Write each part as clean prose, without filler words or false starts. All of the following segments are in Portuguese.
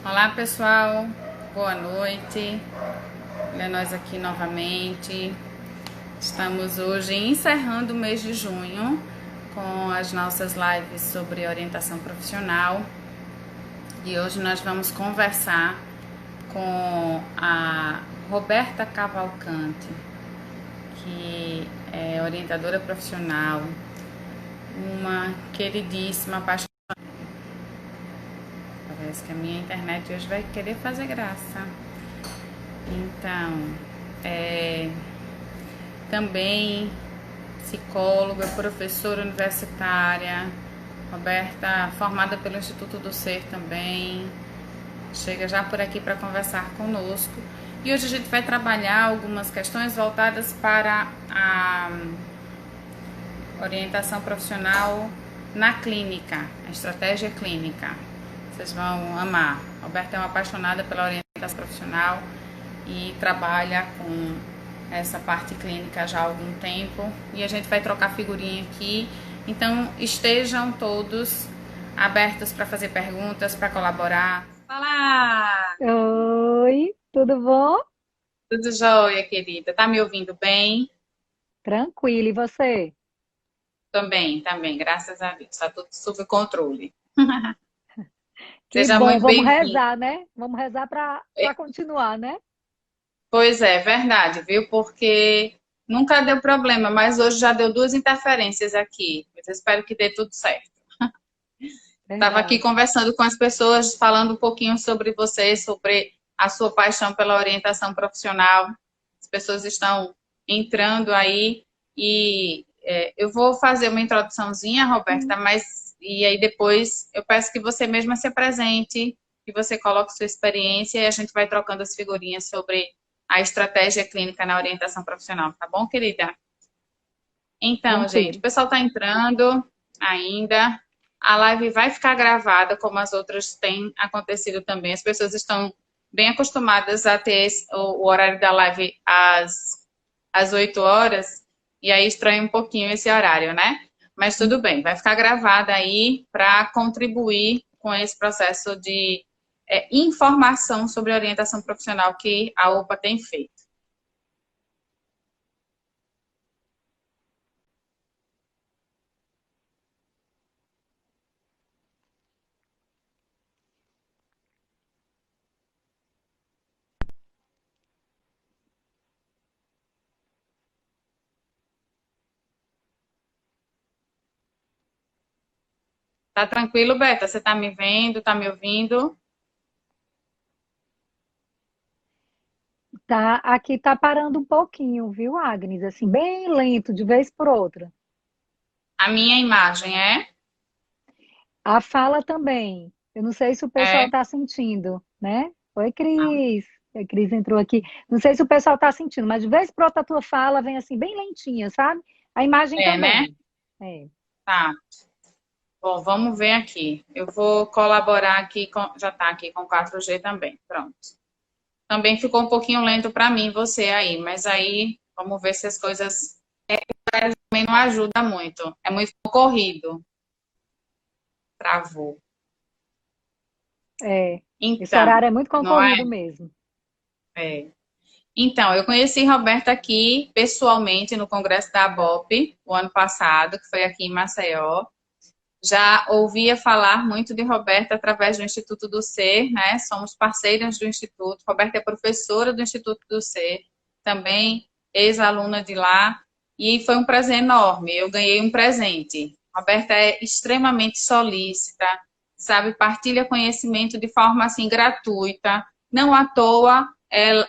Olá pessoal, boa noite, olha nós aqui novamente. Estamos hoje encerrando o mês de junho com as nossas lives sobre orientação profissional e hoje nós vamos conversar com a Roberta Cavalcante, que é orientadora profissional, uma queridíssima, apaixonada. Parece que a minha internet hoje vai querer fazer graça. Então, também psicóloga, professora universitária, Roberta, formada pelo Instituto do Ser também, chega já por aqui para conversar conosco. E hoje a gente vai trabalhar algumas questões voltadas para a orientação profissional na clínica, a estratégia clínica. Vocês vão amar. Roberta é uma apaixonada pela orientação profissional e trabalha com essa parte clínica já há algum tempo. E a gente vai trocar figurinha aqui. Então, estejam todos abertos para fazer perguntas, para colaborar. Olá! Oi, tudo bom? Tudo jóia, querida? Tá me ouvindo bem? Tranquilo, e você? Também, graças a Deus. Está tudo sob controle. Que Seja bom, muito vamos bem-vindo. rezar, né? Vamos rezar para continuar, né? Pois é, verdade, viu? Porque nunca deu problema, mas hoje já deu duas interferências aqui. Mas eu espero que dê tudo certo. Estava aqui Verdade. conversando com as pessoas, falando um pouquinho sobre você, sobre a sua paixão pela orientação profissional. As pessoas estão entrando aí e eu vou fazer uma introduçãozinha, Roberta, mas e aí depois eu peço que você mesma se apresente, que você coloque sua experiência e a gente vai trocando as figurinhas sobre a estratégia clínica na orientação profissional, tá bom, querida? Então, gente, o Tranquilo. pessoal está entrando ainda. A live vai ficar gravada, como as outras têm acontecido também. As pessoas estão bem acostumadas a ter o horário da live às 8 horas, e aí estranha um pouquinho esse horário, né? Mas tudo bem, vai ficar gravada aí para contribuir com esse processo de informação sobre orientação profissional que a UPA tem feito. Tá tranquilo, Beta? Você tá me vendo? Tá me ouvindo? Tá, aqui tá parando um pouquinho, viu, Agnes? Assim, bem lento, de vez por outra. A minha imagem é? A fala também. Eu não sei se o pessoal É. está sentindo, né? Oi, Cris. A Cris entrou aqui. Não sei se o pessoal está sentindo, mas de vez por outra a tua fala vem assim, bem lentinha, sabe? A imagem É, né? também. É. Tá. Bom, vamos ver aqui. Eu vou colaborar aqui com. Já tá aqui com 4G também. Pronto. Também ficou um pouquinho lento para mim, você aí, mas aí vamos ver se as coisas também não ajudam muito. É muito corrido. Travou. É, esse Então, horário é muito não é? concorrido mesmo. É. Então, eu conheci Roberta aqui pessoalmente no Congresso da ABOP, o ano passado, que foi aqui em Maceió. Já ouvia falar muito de Roberta através do Instituto do Ser, né? Somos parceiras do Instituto. Roberta é professora do Instituto do Ser, também ex-aluna de lá, e foi um prazer enorme. Eu ganhei um presente. Roberta é extremamente solícita, sabe? Partilha conhecimento de forma assim gratuita. Não à toa,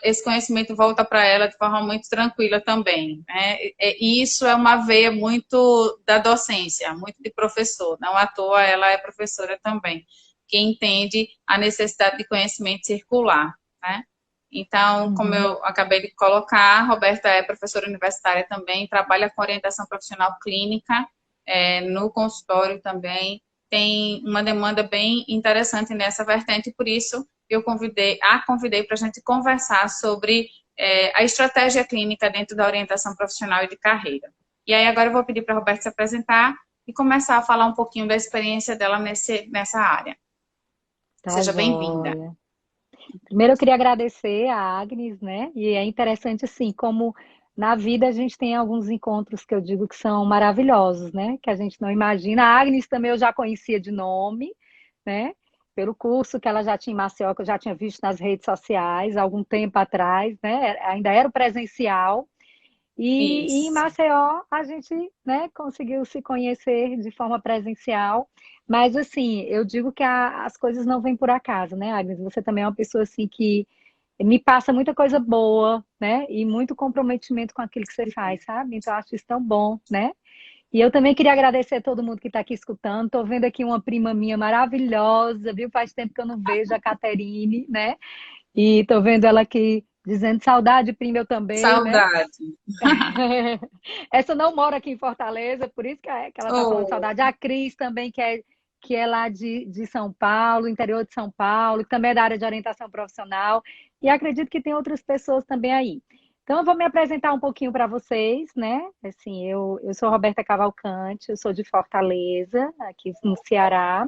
esse conhecimento volta para ela de forma muito tranquila também, né? E isso é uma veia muito da docência, muito de professor. Não à toa ela é professora também, que entende a necessidade de conhecimento circular, né? Então, como Uhum. eu acabei de colocar, a Roberta é professora universitária também, trabalha com orientação profissional clínica, no consultório também, tem uma demanda bem interessante nessa vertente, por isso eu convidei para a gente conversar sobre a estratégia clínica dentro da orientação profissional e de carreira. E aí agora eu vou pedir para a Roberta se apresentar e começar a falar um pouquinho da experiência dela nessa área. Tá Seja bem-vinda. joia. Primeiro eu queria agradecer a Agnes, né? E é interessante assim, como na vida a gente tem alguns encontros que eu digo que são maravilhosos, né? Que a gente não imagina. A Agnes também eu já conhecia de nome, né? Pelo curso que ela já tinha em Maceió, que eu já tinha visto nas redes sociais há algum tempo atrás, né? Ainda era o presencial. E em Isso. Maceió a gente, né, conseguiu se conhecer de forma presencial. Mas assim, eu digo que as coisas não vêm por acaso, né, Agnes? Você também é uma pessoa assim que me passa muita coisa boa, né? E muito comprometimento com aquilo que você faz, sabe? Então eu acho isso tão bom, né? E eu também queria agradecer a todo mundo que está aqui escutando. Estou vendo aqui uma prima minha maravilhosa, viu? Faz tempo que eu não vejo a Caterine, né? E estou vendo ela aqui dizendo saudade, prima, eu também, né? Saudade. Essa não mora aqui em Fortaleza, por isso que ela está falando de Oh, saudade. A Cris também, que é lá de São Paulo, interior de São Paulo, que também é da área de orientação profissional. E acredito que tem outras pessoas também aí. Então, eu vou me apresentar um pouquinho para vocês, né? Assim, eu sou Roberta Cavalcante, eu sou de Fortaleza, aqui no Ceará.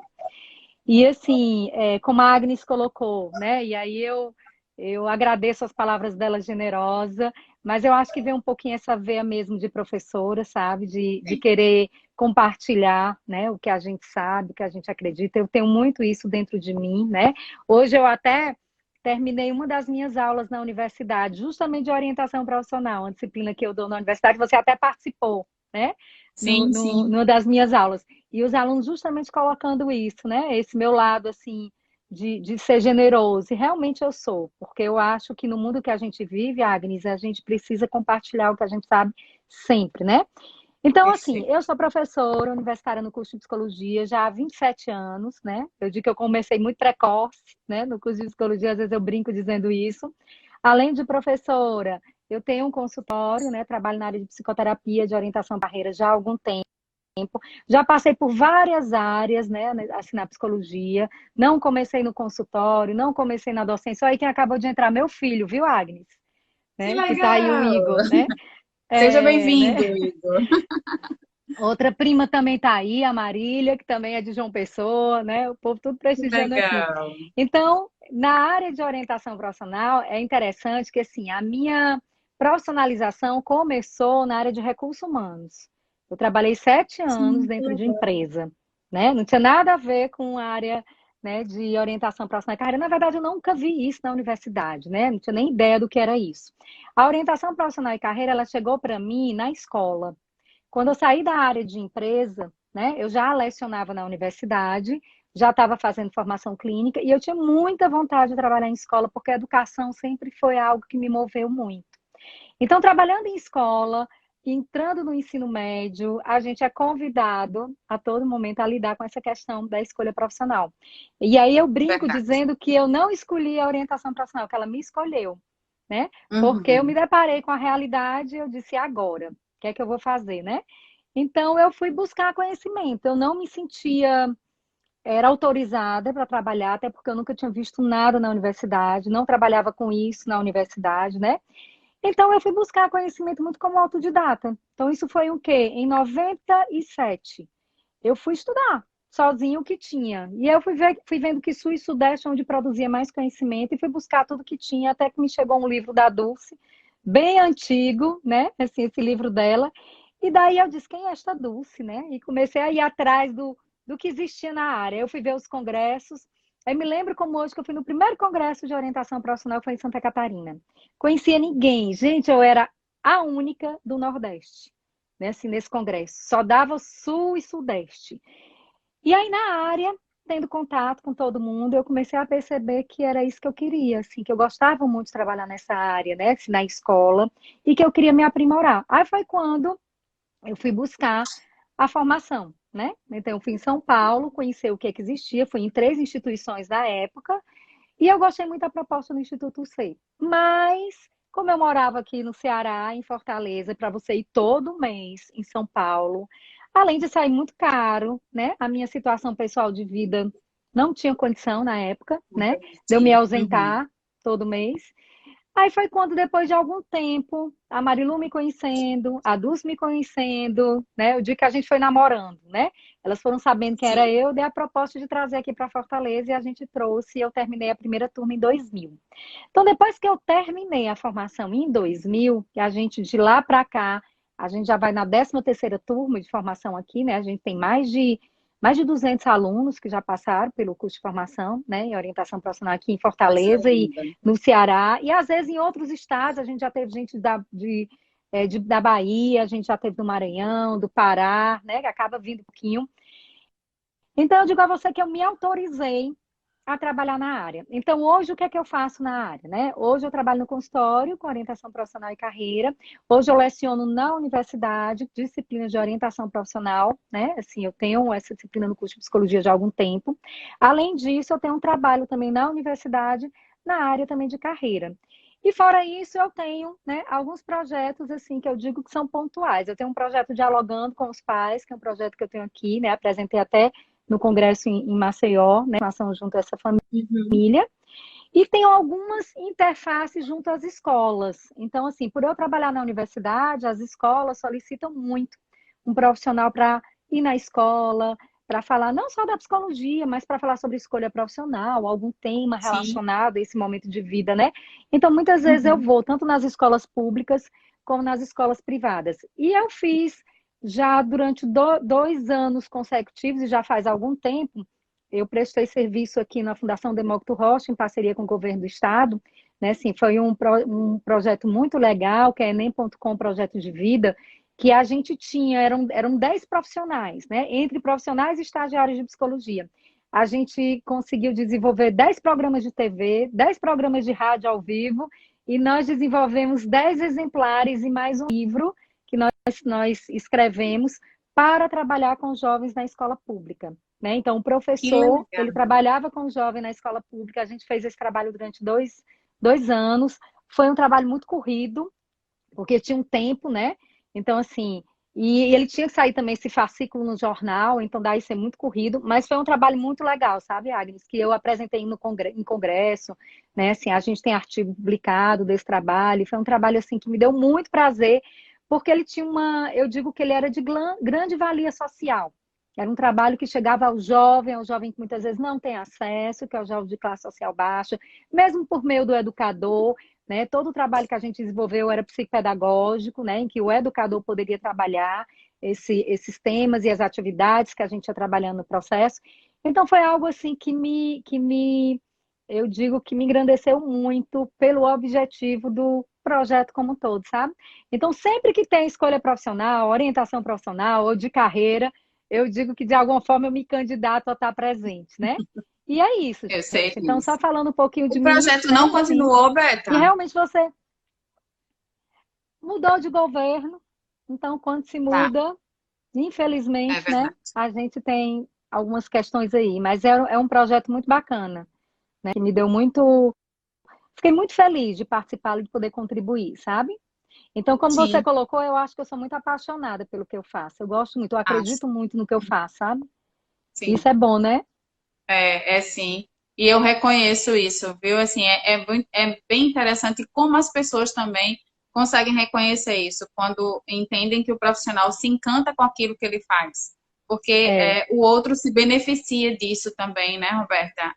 E assim, como a Agnes colocou, né? E aí eu agradeço as palavras dela generosa, mas eu acho que vem um pouquinho essa veia mesmo de professora, sabe? De querer compartilhar, né? O que a gente sabe, o que a gente acredita. Eu tenho muito isso dentro de mim, né? Hoje eu até terminei uma das minhas aulas na universidade, justamente de orientação profissional, uma disciplina que eu dou na universidade, você até participou, né? sim, sim. Numa das minhas aulas. E os alunos justamente colocando isso, né? Esse meu lado, assim, de ser generoso. E realmente eu sou, porque eu acho que no mundo que a gente vive, Agnes, a gente precisa compartilhar o que a gente sabe sempre, né? Então, assim, Perfeito. eu sou professora universitária no curso de psicologia já há 27 anos, né? Eu digo que eu comecei muito precoce, né? No curso de psicologia, às vezes eu brinco dizendo isso. Além de professora, eu tenho um consultório, né? Trabalho na área de psicoterapia, de orientação à carreira já há algum tempo. Já passei por várias áreas, né, assim, na psicologia. Não comecei no consultório, não comecei na docência. Só aí quem acabou de entrar, meu filho, viu, Agnes? Que Né? Que tá aí o legal! Igor, né? Seja Né? bem-vindo, Igor. Outra prima também tá aí, a Marília, que também é de João Pessoa, né? O povo tudo Que prestigiando aqui. legal. Então, na área de orientação profissional, é interessante que, assim, a minha profissionalização começou na área de recursos humanos. Eu trabalhei 7 anos Sim, que dentro de legal. empresa, né? Não tinha nada a ver com a área, né, de orientação profissional e carreira. Na verdade, eu nunca vi isso na universidade, né? Não tinha nem ideia do que era isso. A orientação profissional e carreira, ela chegou para mim na escola. Quando eu saí da área de empresa, né, eu já lecionava na universidade, já estava fazendo formação clínica e eu tinha muita vontade de trabalhar em escola, porque a educação sempre foi algo que me moveu muito. Então, trabalhando em escola, entrando no ensino médio, a gente é convidado a todo momento a lidar com essa questão da escolha profissional. E aí eu brinco Verdade. dizendo que eu não escolhi a orientação profissional, que ela me escolheu, né? Porque eu me Uhum. deparei com a realidade e eu disse, "E agora, o que é que eu vou fazer, né?" Então eu fui buscar conhecimento. Eu não me sentia era autorizada para trabalhar, até porque eu nunca tinha visto nada na universidade, não trabalhava com isso na universidade, né? Então, eu fui buscar conhecimento muito como autodidata. Então, isso foi o quê? Em 97. Eu fui estudar sozinho o que tinha. E eu fui vendo que Sul e Sudeste é onde produzia mais conhecimento e fui buscar tudo que tinha, até que me chegou um livro da Dulce, bem antigo, né? Assim, esse livro dela. E daí eu disse, quem é esta Dulce, né? E comecei a ir atrás do que existia na área. Eu fui ver os congressos. Aí me lembro como hoje que eu fui no primeiro congresso de orientação profissional, que foi em Santa Catarina. Conhecia ninguém. Gente, eu era a única do Nordeste, né, assim, nesse congresso. Só dava Sul e Sudeste. E aí, na área, tendo contato com todo mundo, eu comecei a perceber que era isso que eu queria, assim, que eu gostava muito de trabalhar nessa área, né, assim, na escola, e que eu queria me aprimorar. Aí foi quando eu fui buscar a formação, né? Então, eu fui em São Paulo, conhecer o que é que existia, fui em 3 instituições da época, e eu gostei muito da proposta do Instituto C. Mas, como eu morava aqui no Ceará, em Fortaleza, para você ir todo mês em São Paulo, além de sair muito caro, né? A minha situação pessoal de vida não tinha condição na época, né, de eu me Sim. Uhum. ausentar todo mês. Aí foi quando, depois de algum tempo, a Marilu me conhecendo, a Dulce me conhecendo, né? O dia que a gente foi namorando, né? Elas foram sabendo quem era Sim. eu, dei a proposta de trazer aqui para Fortaleza e a gente trouxe e eu terminei a primeira turma em 2000. Então, depois que eu terminei a formação em 2000, que a gente de lá para cá, a gente já vai na 13ª turma de formação aqui, né? A gente tem mais de 200 alunos que já passaram pelo curso de formação, né, em orientação profissional aqui em Coisa Fortaleza e linda. no Ceará, e às vezes em outros estados, a gente já teve gente da Bahia, a gente já teve do Maranhão, do Pará, né, que acaba vindo um pouquinho. Então, eu digo a você que eu me autorizei a trabalhar na área. Então, hoje, o que é que eu faço na área, né? Hoje eu trabalho no consultório com orientação profissional e carreira. Hoje eu leciono na universidade disciplinas de orientação profissional, né? Assim, eu tenho essa disciplina no curso de psicologia já há algum tempo. Além disso, eu tenho um trabalho também na universidade, na área também de carreira. E fora isso, eu tenho, né, alguns projetos assim que eu digo que são pontuais. Eu tenho um projeto dialogando com os pais, que é um projeto que eu tenho aqui, né? Apresentei até no congresso em Maceió, né, ação junto a essa Uhum. família, e tem algumas interfaces junto às escolas. Então, assim, por eu trabalhar na universidade, as escolas solicitam muito um profissional para ir na escola, para falar não só da psicologia, mas para falar sobre escolha profissional, algum tema Sim. relacionado a esse momento de vida, né? Então, muitas vezes eu Uhum. vou tanto nas escolas públicas como nas escolas privadas. E eu fiz já durante 2 anos consecutivos, e já faz algum tempo, eu prestei serviço aqui na Fundação Demócrito Rocha, em parceria com o governo do estado, né? Assim, foi um projeto muito legal, que é Enem.com Projeto de Vida, que a gente tinha, eram 10 profissionais, né? Entre profissionais e estagiários de psicologia. A gente conseguiu desenvolver 10 programas de TV, 10 programas de rádio ao vivo, e nós desenvolvemos 10 exemplares e mais um livro que nós escrevemos para trabalhar com jovens na escola pública. Né? Então, o Que professor, legal. ele trabalhava com o jovem na escola pública, a gente fez esse trabalho durante dois anos, foi um trabalho muito corrido, porque tinha um tempo, né? Então, assim, e ele tinha que sair também esse fascículo no jornal, então daí ser muito corrido, mas foi um trabalho muito legal, sabe, Agnes? Que eu apresentei em congresso, né? Assim, a gente tem artigo publicado desse trabalho, foi um trabalho, assim, que me deu muito prazer, porque ele tinha eu digo que ele era de grande valia social. Era um trabalho que chegava ao jovem que muitas vezes não tem acesso, que é o jovem de classe social baixa, mesmo por meio do educador, né? Todo o trabalho que a gente desenvolveu era psicopedagógico, né? Em que o educador poderia trabalhar esses temas e as atividades que a gente ia trabalhando no processo. Então foi algo assim eu digo que me engrandeceu muito pelo objetivo do projeto como um todo, sabe? Então sempre que tem escolha profissional, orientação profissional ou de carreira, eu digo que de alguma forma eu me candidato a estar presente, né? E é isso, Eu sei gente. Então, só disso. falando um pouquinho O de mim, projeto né? não Assim, continuou, e Beta? realmente você mudou de governo, então quando se Tá, muda, é infelizmente, né, verdade. a gente tem algumas questões aí, mas é um projeto muito bacana, né, que me deu muito, fiquei muito feliz de participar e de poder contribuir, sabe? Então, como você Sim, colocou, eu acho que eu sou muito apaixonada pelo que eu faço. Eu gosto muito, eu acho. acredito muito no que eu faço, sabe? Sim, Isso é bom, né? é sim. E eu reconheço isso, viu? Assim, é bem interessante como as pessoas também conseguem reconhecer isso, quando entendem que o profissional se encanta com aquilo que ele faz. Porque É, o outro se beneficia disso também, né, Roberta?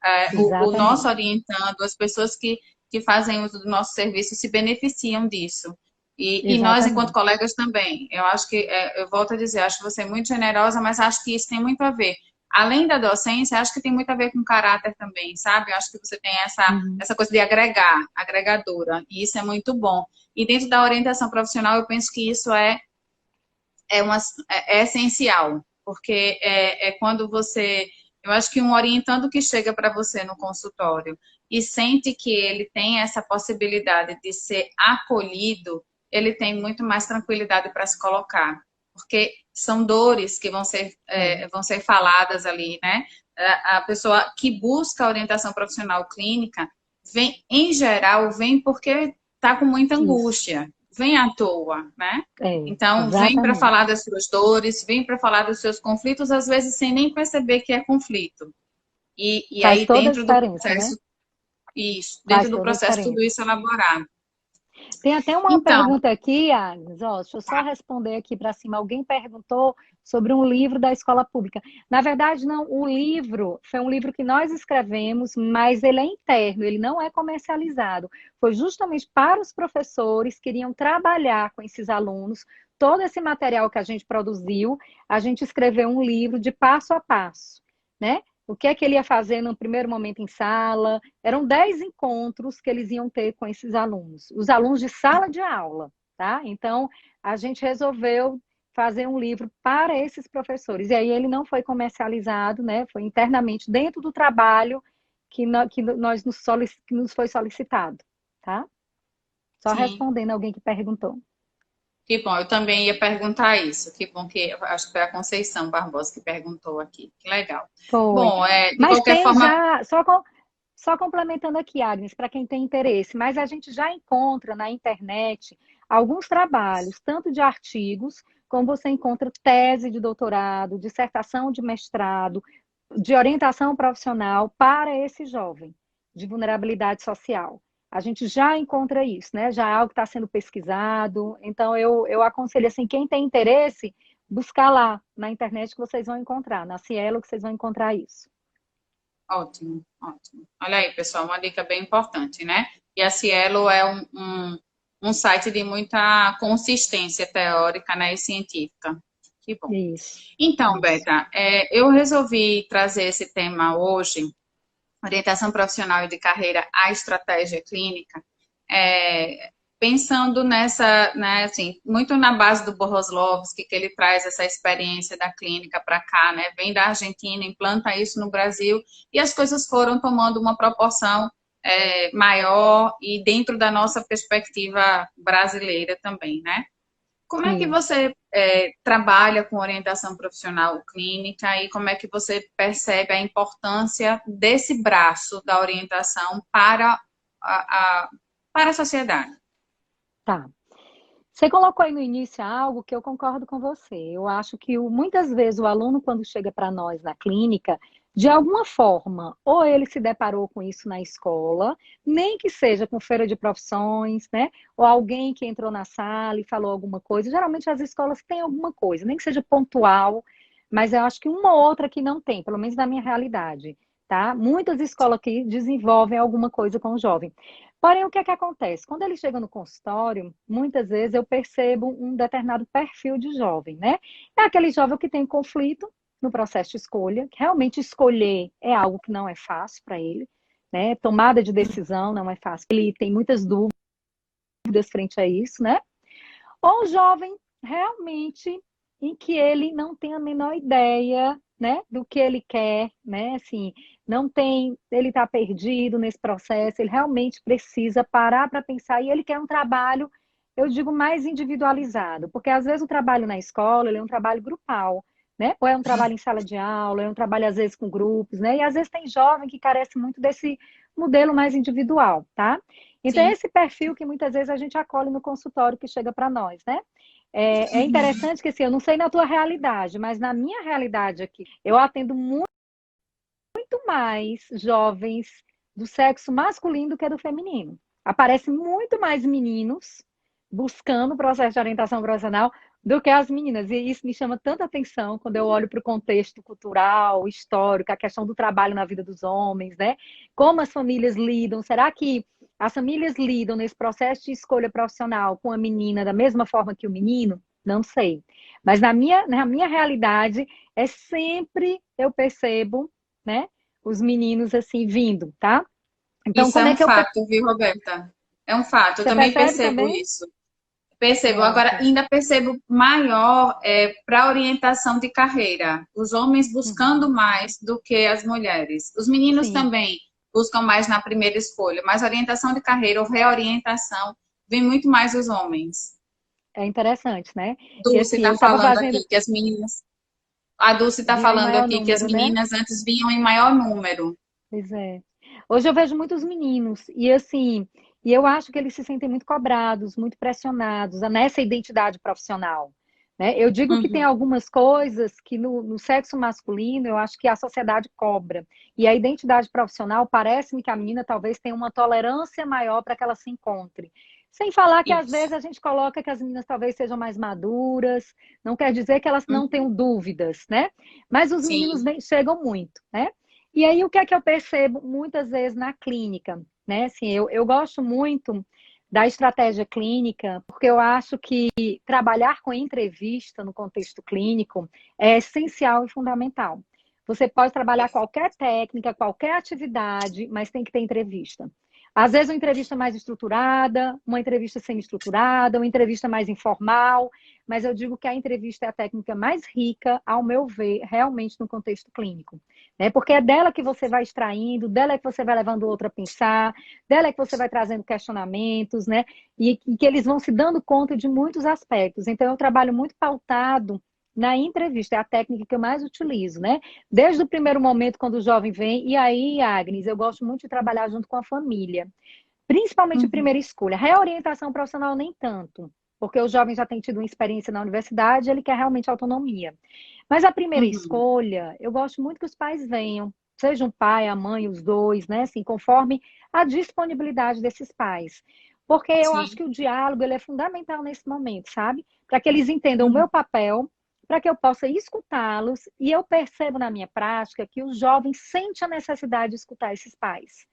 O nosso exatamente. orientando, as pessoas que fazem uso do nosso serviço se beneficiam disso. E nós, enquanto Exatamente. colegas, também. Eu acho que, eu volto a dizer, acho você muito generosa, mas acho que isso tem muito a ver. Além da docência, acho que tem muito a ver com caráter também, sabe? Eu acho que você tem Uhum. essa coisa de agregar, agregadora, e isso é muito bom. E dentro da orientação profissional, eu penso que isso é essencial, porque é quando você. Eu acho que um orientando que chega para você no consultório e sente que ele tem essa possibilidade de ser acolhido, ele tem muito mais tranquilidade para se colocar, porque são dores que É, vão ser faladas ali, né? A pessoa que busca orientação profissional clínica vem, em geral, vem porque está com muita isso. angústia, vem à toa, né? É, Então, vem para exatamente. falar das suas dores, vem para falar dos seus conflitos, às vezes sem nem perceber que é conflito. E Faz aí toda a dentro do diferença, né? processo, isso, dentro Faz do toda a processo tudo diferença. isso elaborado. Tem até uma Então, pergunta aqui, Agnes, ó, deixa eu só responder aqui para cima. Alguém perguntou sobre um livro da escola pública. Na verdade, não, o livro foi um livro que nós escrevemos, mas ele é interno, ele não é comercializado. Foi justamente para os professores que iriam trabalhar com esses alunos. Todo esse material que a gente produziu, a gente escreveu um livro de passo a passo, né? O que é que ele ia fazer no primeiro momento em sala, eram 10 encontros que eles iam ter com esses alunos, os alunos de sala de aula, tá? Então, a gente resolveu fazer um livro para esses professores. E aí ele não foi comercializado, né? Foi internamente dentro do trabalho que nos foi solicitado, tá? Só sim, respondendo alguém que perguntou. que bom, eu também ia perguntar isso. Que bom que acho que foi a Conceição Barbosa que perguntou aqui. Que legal. Foi. Bom, de Mas qualquer tem forma, já, só complementando aqui, Agnes, para quem tem interesse, mas a gente já encontra na internet alguns trabalhos, tanto de artigos, como você encontra tese de doutorado, dissertação de mestrado, de orientação profissional para esse jovem de vulnerabilidade social. A gente já encontra isso, né? Já é algo que está sendo pesquisado. Então, eu aconselho assim, quem tem interesse, buscar lá na internet que vocês vão encontrar, na Cielo que vocês vão encontrar isso. ótimo, ótimo. Olha aí, pessoal, uma dica bem importante, né? E a Cielo é um site de muita consistência teórica, né, e científica. Que bom. Isso, Então, isso. Beta, eu resolvi trazer esse tema hoje, orientação profissional e de carreira à estratégia clínica, é, pensando nessa, né, assim, muito na base do Boroslovski, que ele traz essa experiência da clínica para cá, né, vem da Argentina, implanta isso no Brasil, e as coisas foram tomando uma proporção maior e dentro da nossa perspectiva brasileira também, né? Como é que Isso. você trabalha com orientação profissional clínica e como é que você percebe a importância desse braço da orientação a, para a sociedade? Tá. Você colocou aí no início algo que eu concordo com você. Eu acho que muitas vezes o aluno, quando chega para nós na clínica, de alguma forma, ou ele se deparou com isso na escola, nem que seja com feira de profissões, né? Ou alguém que entrou na sala e falou alguma coisa. Geralmente as escolas têm alguma coisa, nem que seja pontual, mas eu acho que uma ou outra que não tem, pelo menos na minha realidade, tá? Muitas escolas aqui desenvolvem alguma coisa com o jovem. Porém, o que é que acontece? Quando ele chega no consultório, muitas vezes eu percebo um determinado perfil de jovem, né? É aquele jovem que tem conflito no processo de escolha, que realmente escolher é algo que não é fácil para ele, né? Tomada de decisão não é fácil. Ele tem muitas dúvidas frente a isso, né? Ou um jovem realmente em que ele não tem a menor ideia, né, do que ele quer, né? Assim, não tem, ele está perdido nesse processo, ele realmente precisa parar para pensar e ele quer um trabalho, eu digo, mais individualizado, porque às vezes o trabalho na escola, ele é um trabalho grupal, né? Ou é um trabalho em sala de aula, é um trabalho às vezes com grupos, né? E às vezes tem jovem que carece muito desse modelo mais individual, tá? Então, é Sim, esse perfil que muitas vezes a gente acolhe no consultório que chega para nós, né? É interessante que, assim, eu não sei na tua realidade, mas na minha realidade aqui, eu atendo muito mais jovens do sexo masculino do que do feminino. Aparece muito mais meninos buscando o processo de orientação profissional do que as meninas. E isso me chama tanta atenção quando eu olho para o contexto cultural, histórico, a questão do trabalho na vida dos homens, né? Como as famílias lidam. Será que as famílias lidam nesse processo de escolha profissional com a menina da mesma forma que o menino? Não sei. Mas na minha realidade, é sempre eu percebo, né? Os meninos assim vindo, tá? Então, isso é como é um que eu. fato, viu, Roberta? É um fato, eu Você também percebe percebo também? isso. Percebo. Agora, Pronto. ainda percebo maior para orientação de carreira. Os homens buscando Uhum. mais do que as mulheres. Os meninos Sim, também buscam mais na primeira escolha, mas orientação de carreira ou reorientação vem muito mais os homens. é interessante, né? E Dulce assim, está eu estava falando fazendo. aqui que as meninas. A Dulce está Vinham em falando maior aqui que as número, né? meninas antes vinham em maior número. Pois é. Hoje eu vejo muitos meninos, e assim, e eu acho que eles se sentem muito cobrados, muito pressionados nessa identidade profissional. né? Eu digo que tem Uhum. algumas coisas que no sexo masculino eu acho que a sociedade cobra. E a identidade profissional parece-me que a menina talvez tenha uma tolerância maior para que ela se encontre. Sem falar que às vezes Isso. a gente coloca que as meninas talvez sejam mais maduras, não quer dizer que elas não tenham Uhum. dúvidas, né? Mas os meninos Sim. chegam muito, né? E aí o que é que eu percebo muitas vezes na clínica, né? Assim, eu gosto muito da estratégia clínica, porque eu acho que trabalhar com entrevista no contexto clínico é essencial e fundamental. Você pode trabalhar qualquer técnica, qualquer atividade, mas tem que ter entrevista. Às vezes, uma entrevista mais estruturada, uma entrevista semi-estruturada, uma entrevista mais informal, mas eu digo que a entrevista é a técnica mais rica, ao meu ver, realmente no contexto clínico. Né? Porque é dela que você vai extraindo, dela é que você vai levando o outro a pensar, dela é que você vai trazendo questionamentos, né? E que eles vão se dando conta de muitos aspectos. Então, eu trabalho muito pautado na entrevista, é a técnica que eu mais utilizo, né? Desde o primeiro momento, quando o jovem vem, e aí, Agnes, eu gosto muito de trabalhar junto com a família, principalmente a Uhum. primeira escolha. Reorientação profissional, nem tanto, porque o jovem já tem tido uma experiência na universidade, ele quer realmente autonomia. Mas a primeira Uhum. escolha, eu gosto muito que os pais venham, seja um pai, a mãe, os dois, né? Assim, conforme a disponibilidade desses pais. Porque eu acho Sim. que o diálogo ele é fundamental nesse momento, sabe? Para que eles entendam o Uhum. meu papel, para que eu possa escutá-los, e eu percebo na minha prática que os jovens sentem a necessidade de escutar esses pais.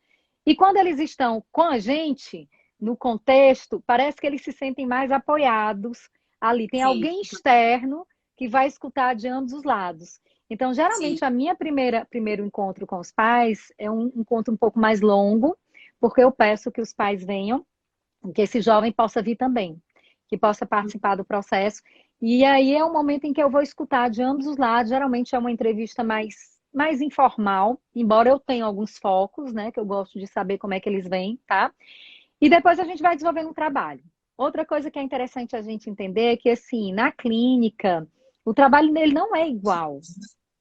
E quando eles estão com a gente, no contexto, parece que eles se sentem mais apoiados ali. Tem Sim. alguém externo que vai escutar de ambos os lados. Então, geralmente, Sim. a minha primeiro encontro com os pais é um encontro um pouco mais longo, porque eu peço que os pais venham, que esse jovem possa vir também, que possa participar do processo. E aí é um momento em que eu vou escutar de ambos os lados. Geralmente é uma entrevista mais informal, embora eu tenha alguns focos, né, que eu gosto de saber como é que eles vêm, tá? E depois a gente vai desenvolvendo um trabalho. Outra coisa que é interessante a gente entender é que, assim, na clínica, o trabalho dele não é igual,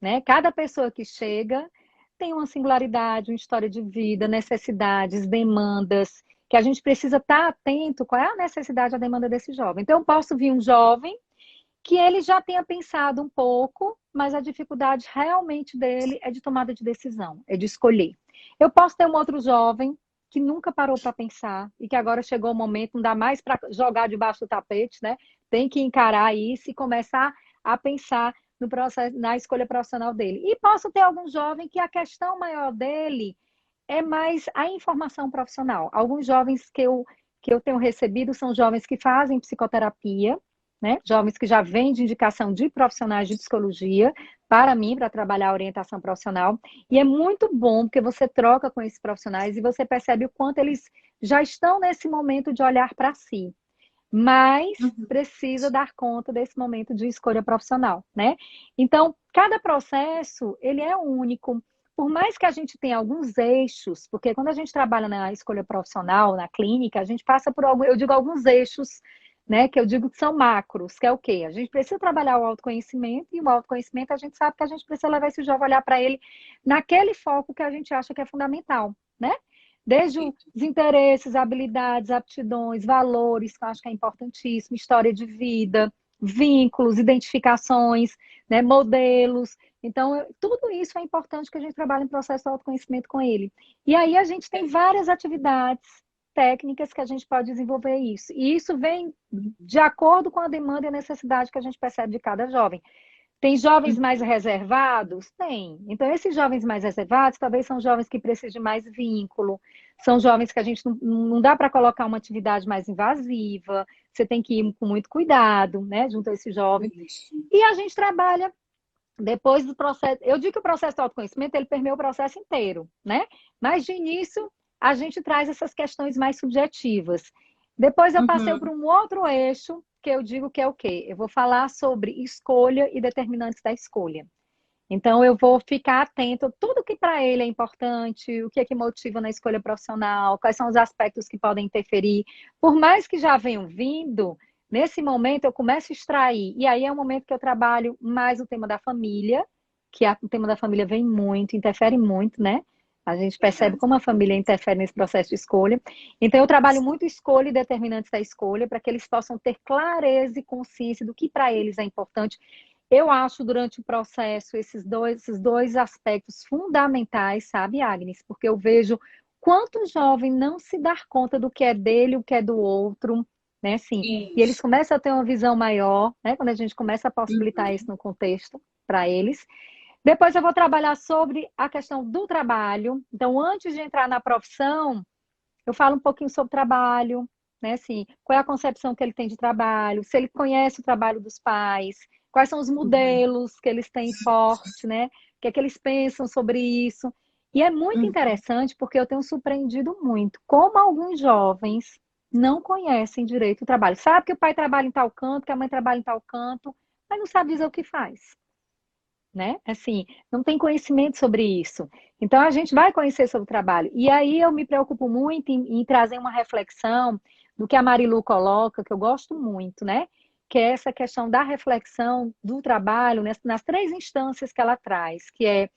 né? Cada pessoa que chega tem uma singularidade, uma história de vida, necessidades, demandas, que a gente precisa estar atento qual é a necessidade, a demanda desse jovem. Então, eu posso vir um jovem que ele já tenha pensado um pouco, mas a dificuldade realmente dele é de tomada de decisão, é de escolher. Eu posso ter um outro jovem que nunca parou para pensar e que agora chegou o momento, não dá mais para jogar debaixo do tapete, né? Tem que encarar isso e começar a pensar no processo, na escolha profissional dele. E posso ter algum jovem que a questão maior dele é mais a informação profissional. Alguns jovens que eu tenho recebido são jovens que fazem psicoterapia, né? Jovens que já vêm de indicação de profissionais de psicologia para mim, para trabalhar a orientação profissional. E é muito bom porque você troca com esses profissionais e você percebe o quanto eles já estão nesse momento de olhar para si, mas Uhum. precisa dar conta desse momento de escolha profissional, né? Então, cada processo, ele é único. Por mais que a gente tenha alguns eixos, porque quando a gente trabalha na escolha profissional, na clínica, a gente passa por eu digo alguns eixos, né, que eu digo que são macros, que é o quê? A gente precisa trabalhar o autoconhecimento, e o autoconhecimento a gente sabe que a gente precisa levar esse jovem a olhar para ele naquele foco que a gente acha que é fundamental, né? Desde os interesses, habilidades, aptidões, valores, que eu acho que é importantíssimo, história de vida, vínculos, identificações, né, modelos. Então, tudo isso é importante que a gente trabalhe em processo de autoconhecimento com ele. E aí a gente tem várias atividades técnicas que a gente pode desenvolver isso. E isso vem de acordo com a demanda e a necessidade que a gente percebe de cada jovem. Tem jovens mais reservados? Tem. Então, esses jovens mais reservados talvez são jovens que precisam de mais vínculo, são jovens que a gente não dá para colocar uma atividade mais invasiva, você tem que ir com muito cuidado, né, junto a esse jovem. Isso. E a gente trabalha depois do processo. Eu digo que o processo de autoconhecimento ele permeia o processo inteiro, né? Mas de início a gente traz essas questões mais subjetivas. Depois eu passei por Uhum. um outro eixo que eu digo que é o quê? Eu vou falar sobre escolha e determinantes da escolha. Então eu vou ficar atento a tudo que para ele é importante, o que é que motiva na escolha profissional, quais são os aspectos que podem interferir. Por mais que já venham vindo, nesse momento eu começo a extrair. E aí é um momento que eu trabalho mais o tema da família, que o tema da família vem muito, interfere muito, né? A gente percebe como a família interfere nesse processo de escolha. Então, eu trabalho muito escolha e determinantes da escolha para que eles possam ter clareza e consciência do que para eles é importante. Eu acho, durante o processo, esses dois aspectos fundamentais, sabe, Agnes? Porque eu vejo quanto o jovem não se dar conta do que é dele, o que é do outro, né? Assim, e eles Isso. começam a ter uma visão maior, né? Quando a gente começa a possibilitar isso Uhum. no contexto para eles. Depois eu vou trabalhar sobre a questão do trabalho. Então, antes de entrar na profissão, eu falo um pouquinho sobre trabalho, né? Assim, qual é a concepção que ele tem de trabalho, se ele conhece o trabalho dos pais, quais são os Uhum. modelos que eles têm forte, né? O que é que eles pensam sobre isso. E é muito Uhum. interessante porque eu tenho surpreendido muito como alguns jovens não conhecem direito o trabalho. Sabe que o pai trabalha em tal canto, que a mãe trabalha em tal canto, mas não sabe dizer o que faz, né? Assim, não tem conhecimento sobre isso. Então, a gente vai conhecer sobre o trabalho. E aí eu me preocupo muito em trazer uma reflexão do que a Marilu coloca, que eu gosto muito, né? Que é essa questão da reflexão do trabalho nas três instâncias que ela traz, que é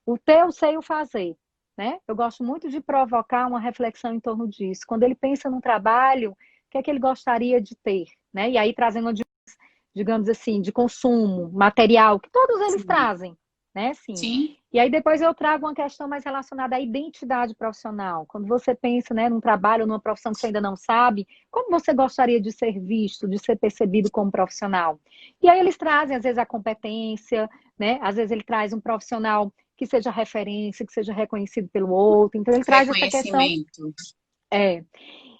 o ter, o ser e o fazer, né? Eu gosto muito de provocar uma reflexão em torno disso. Quando ele pensa no trabalho, o que é que ele gostaria de ter, né? E aí trazendo digamos assim, de consumo, material, que todos eles Sim. trazem, né? Sim. Sim. E aí depois eu trago uma questão mais relacionada à identidade profissional. Quando você pensa, né, num trabalho, numa profissão que você ainda não sabe, como você gostaria de ser visto, de ser percebido como profissional? E aí eles trazem, às vezes, a competência, né? Às vezes ele traz um profissional que seja referência, que seja reconhecido pelo outro. Então ele traz essa questão. Reconhecimento. É,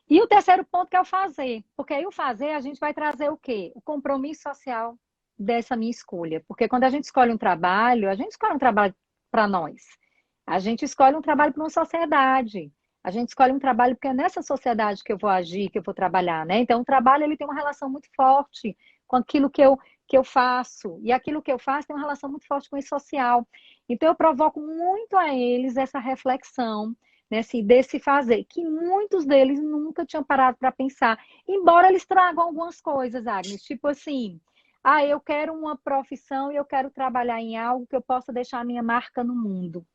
e o terceiro ponto que é o fazer, porque aí o fazer a gente vai trazer o quê? O compromisso social dessa minha escolha. Porque quando a gente escolhe um trabalho, a gente escolhe um trabalho para nós. A gente escolhe um trabalho para uma sociedade. A gente escolhe um trabalho porque é nessa sociedade que eu vou agir, que eu vou trabalhar, né? Então, o trabalho ele tem uma relação muito forte com aquilo que eu faço. E aquilo que eu faço tem uma relação muito forte com o social. Então, eu provoco muito a eles essa reflexão, né, assim, desse fazer, que muitos deles nunca tinham parado para pensar, embora eles tragam algumas coisas, Agnes, tipo assim, eu quero uma profissão e eu quero trabalhar em algo que eu possa deixar a minha marca no mundo.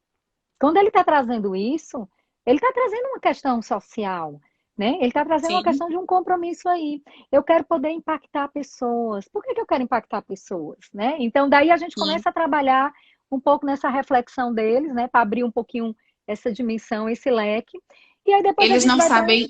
Quando ele está trazendo isso, ele está trazendo uma questão social, né? Ele está trazendo uma Sim. questão de um compromisso aí. Eu quero poder impactar pessoas. Por que eu quero impactar pessoas, né? Então, daí a gente Sim. começa a trabalhar um pouco nessa reflexão deles, né? Para abrir um pouquinho essa dimensão, esse leque. E aí depois a Eles gente não vai para. sabem,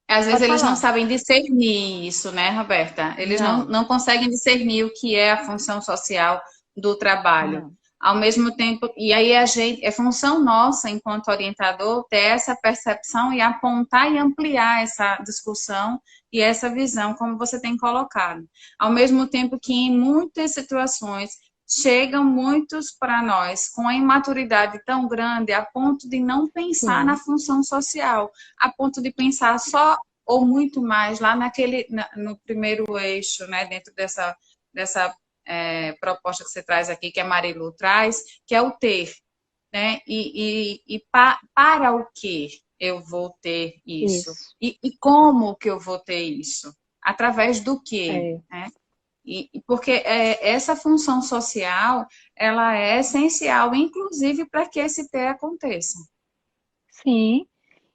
às vezes Pode eles não falar. sabem discernir isso, né, Roberta? Eles Não, não conseguem discernir o que é a função social do trabalho. não. Ao mesmo tempo, e aí a gente, é função nossa, enquanto orientador, ter essa percepção e apontar e ampliar essa discussão e essa visão, como você tem colocado. Ao mesmo tempo que em muitas situações chegam muitos para nós com a imaturidade tão grande a ponto de não pensar na Sim, função social, a ponto de pensar só ou muito mais lá no primeiro eixo, né, dentro dessa proposta que você traz aqui, que a Marilu traz, que é o ter, né? Para o que eu vou ter isso? isso. E como que eu vou ter isso? Através do quê? É, Né? Porque essa função social, ela é essencial, inclusive, para que esse ter aconteça, sim.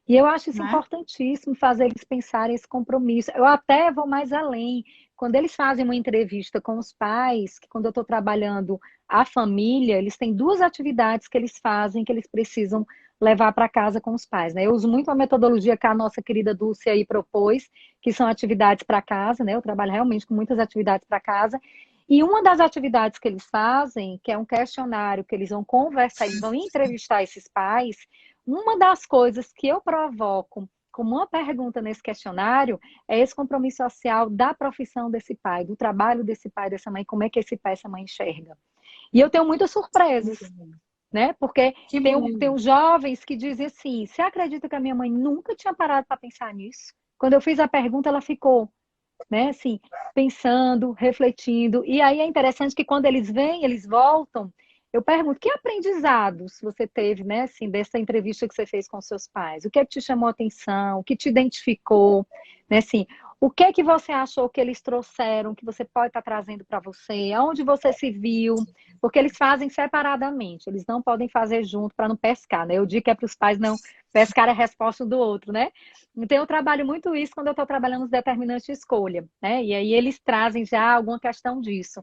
E eu acho isso né? importantíssimo, fazer eles pensarem esse compromisso. Eu até vou mais além. Quando eles fazem uma entrevista com os pais, que quando eu estou trabalhando a família, eles têm duas atividades que eles fazem que eles precisam levar para casa com os pais, né? Eu uso muito a metodologia que a nossa querida Dulce aí propôs, que são atividades para casa, né? Eu trabalho realmente com muitas atividades para casa. E uma das atividades que eles fazem, que é um questionário que eles vão conversar, eles vão entrevistar esses pais, uma das coisas que eu provoco como uma pergunta nesse questionário é esse compromisso social da profissão desse pai, do trabalho desse pai, dessa mãe, como é que esse pai, essa mãe enxerga. E eu tenho muitas surpresas, né? Porque Que tem bom. os jovens que dizem assim: você acredita que a minha mãe nunca tinha parado para pensar nisso? Quando eu fiz a pergunta, ela ficou, né, assim, pensando, refletindo. E aí é interessante que quando eles vêm, eles voltam, eu pergunto, que aprendizados você teve, né, assim, dessa entrevista que você fez com seus pais? O que é que te chamou a atenção? O que te identificou? Né, assim, O que que você achou que eles trouxeram, que você pode estar trazendo para você? Aonde você se viu? Porque eles fazem separadamente, eles não podem fazer junto para não pescar, né? Eu digo que é para os pais não pescar a resposta um do outro, né? Então eu trabalho muito isso quando eu estou trabalhando os determinantes de escolha, né? E aí eles trazem já alguma questão disso.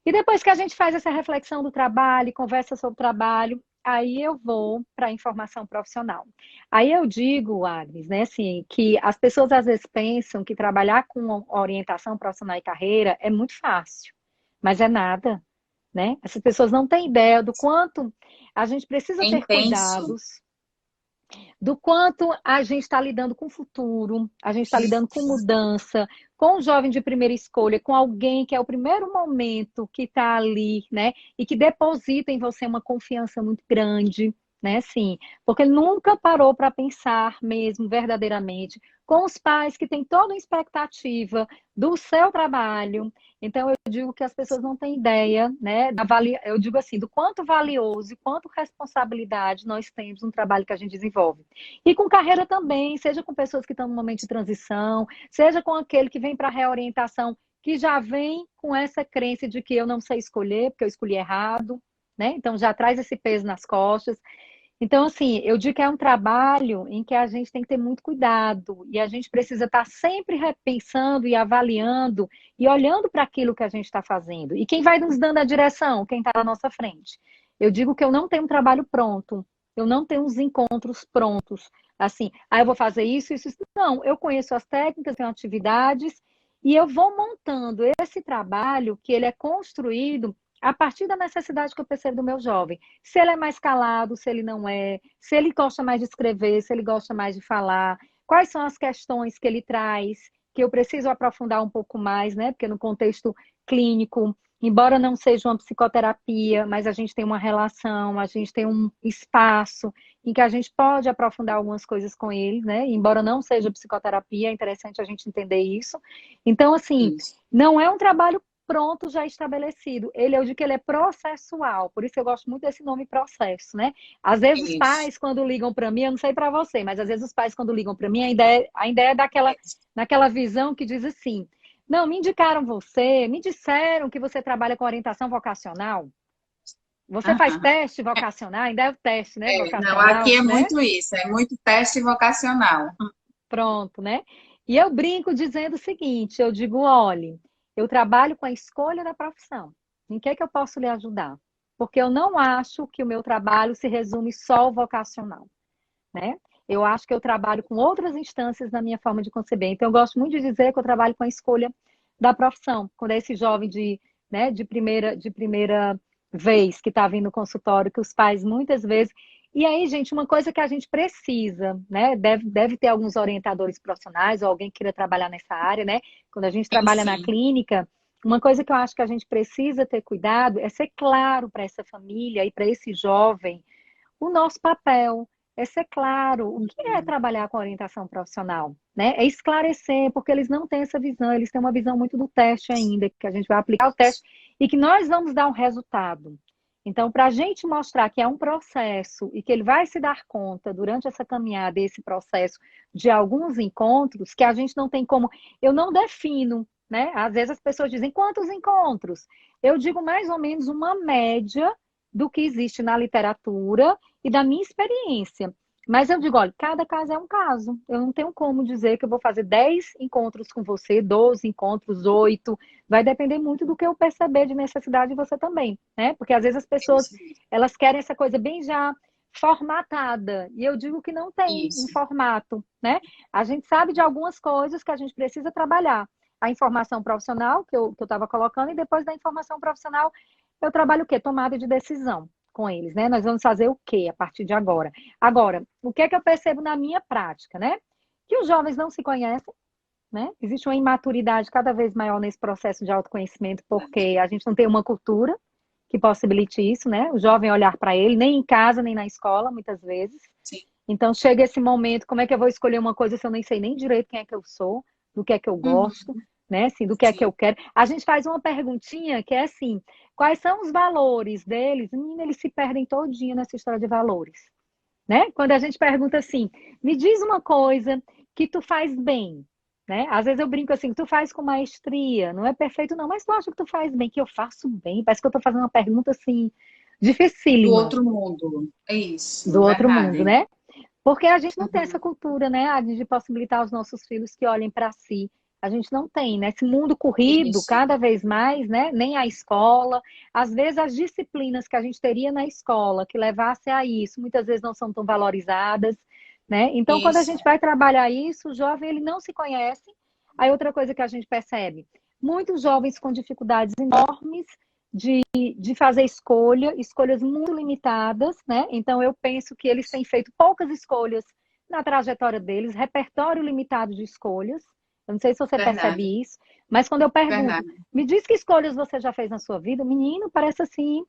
E depois que a gente faz essa reflexão do trabalho, conversa sobre o trabalho, aí eu vou para a informação profissional. Aí eu digo, Agnes, né, assim, que as pessoas às vezes pensam que trabalhar com orientação profissional e carreira é muito fácil, mas é nada, né? Essas pessoas não têm ideia do quanto a gente precisa É ter intenso. cuidados, do quanto a gente está lidando com o futuro, a gente está lidando com mudança, com um jovem de primeira escolha, com alguém que é o primeiro momento que está ali, né? E que deposita em você uma confiança muito grande, né? Sim, porque ele nunca parou para pensar mesmo, verdadeiramente, com os pais que têm toda uma expectativa do seu trabalho. Então, eu digo que as pessoas não têm ideia, né? Eu digo assim, do quanto valioso e quanto responsabilidade nós temos no trabalho que a gente desenvolve. E com carreira também, seja com pessoas que estão no momento de transição, seja com aquele que vem para a reorientação, que já vem com essa crença de que eu não sei escolher, porque eu escolhi errado, né? Então já traz esse peso nas costas. Então, assim, eu digo que é um trabalho em que a gente tem que ter muito cuidado e a gente precisa estar sempre repensando e avaliando e olhando para aquilo que a gente está fazendo. E quem vai nos dando a direção? Quem está na nossa frente. Eu digo que eu não tenho um trabalho pronto, eu não tenho os encontros prontos. Assim, eu vou fazer isso, isso, isso. Não, eu conheço as técnicas, tenho atividades e eu vou montando esse trabalho que ele é construído a partir da necessidade que eu percebo do meu jovem. Se ele é mais calado, se ele não é, se ele gosta mais de escrever, se ele gosta mais de falar, quais são as questões que ele traz, que eu preciso aprofundar um pouco mais, né? Porque no contexto clínico, embora não seja uma psicoterapia, mas a gente tem uma relação, a gente tem um espaço em que a gente pode aprofundar algumas coisas com ele, né? Embora não seja psicoterapia, é interessante a gente entender isso. Então, assim, Isso. não é um trabalho pronto, já estabelecido. Eu digo que ele é processual, por isso eu gosto muito desse nome processo, né? Às vezes os Isso. pais, quando ligam para mim, eu não sei para você, mas às vezes os pais, quando ligam para mim, ainda é naquela visão que diz assim: não, me indicaram você, me disseram que você trabalha com orientação vocacional. Você faz Aham. teste vocacional, ainda é o teste, né? Não, aqui Vocacional, é né? muito isso, é muito teste vocacional. Pronto, né? E eu brinco dizendo o seguinte: eu digo, olhe, eu trabalho com a escolha da profissão. Em que é que eu posso lhe ajudar? Porque eu não acho que o meu trabalho se resume só ao vocacional, né? Eu acho que eu trabalho com outras instâncias na minha forma de conceber. Então, eu gosto muito de dizer que eu trabalho com a escolha da profissão. Quando é esse jovem né, de primeira vez que está vindo no consultório, que os pais muitas vezes. E aí, gente, uma coisa que a gente precisa, né? Deve ter alguns orientadores profissionais ou alguém que queira trabalhar nessa área, né? Quando a gente Sim, trabalha na sim. clínica, uma coisa que eu acho que a gente precisa ter cuidado é ser claro para essa família e para esse jovem o nosso papel é ser claro o que é Uhum. trabalhar com orientação profissional, né? É esclarecer, porque eles não têm essa visão, eles têm uma visão muito do teste ainda, que a gente vai aplicar o teste e que nós vamos dar um resultado. Então, para a gente mostrar que é um processo e que ele vai se dar conta durante essa caminhada, esse processo de alguns encontros, que a gente não tem como. Eu não defino, né? Às vezes as pessoas dizem quantos encontros? Eu digo mais ou menos uma média do que existe na literatura e da minha experiência. Mas eu digo, olha, cada caso é um caso. Eu não tenho como dizer que eu vou fazer 10 encontros com você, 12 encontros, 8. Vai depender muito do que eu perceber de necessidade de você também, né? Porque às vezes as pessoas, Isso. elas querem essa coisa bem já formatada. E eu digo que não tem um Isso. formato, né? A gente sabe de algumas coisas que a gente precisa trabalhar. A informação profissional, que eu estava colocando, e depois da informação profissional, eu trabalho o quê? Tomada de decisão com eles, né? Nós vamos fazer o quê a partir de agora? Agora, o que é que eu percebo na minha prática, né? Que os jovens não se conhecem, né? Existe uma imaturidade cada vez maior nesse processo de autoconhecimento, porque a gente não tem uma cultura que possibilite isso, né? O jovem olhar para ele, nem em casa, nem na escola, muitas vezes. Sim. Então, chega esse momento, como é que eu vou escolher uma coisa se eu nem sei nem direito quem é que eu sou, do que é que eu Uhum. gosto, né? Assim, do que é que eu Sim. quero. A gente faz uma perguntinha que é assim, quais são os valores deles? Menina, eles se perdem todinho nessa história de valores, né? Quando a gente pergunta assim, me diz uma coisa que tu faz bem, né? Às vezes eu brinco assim, tu faz com maestria, não é perfeito não, mas tu acha que tu faz bem, que eu faço bem? Parece que eu tô fazendo uma pergunta assim, Do dificílima, outro mundo. É isso, do outro mundo, verdade. né? Porque a gente não tem essa Uhum. cultura, né, Agnes, de possibilitar aos nossos filhos que olhem para si. A gente não tem, né? Esse mundo corrido, Isso, cada vez mais, né? Nem a escola. Às vezes, as disciplinas que a gente teria na escola, que levasse a isso, muitas vezes não são tão valorizadas, né? Então, quando a isso, gente vai trabalhar isso, o jovem, ele não se conhece. Aí, outra coisa que a gente percebe, muitos jovens com dificuldades enormes de fazer escolhas muito limitadas, né? Então eu penso que eles têm feito poucas escolhas na trajetória deles, repertório limitado de escolhas. Eu não sei se você verdade, percebe isso, mas quando eu pergunto, verdade. me diz que escolhas você já fez na sua vida, menino, parece assim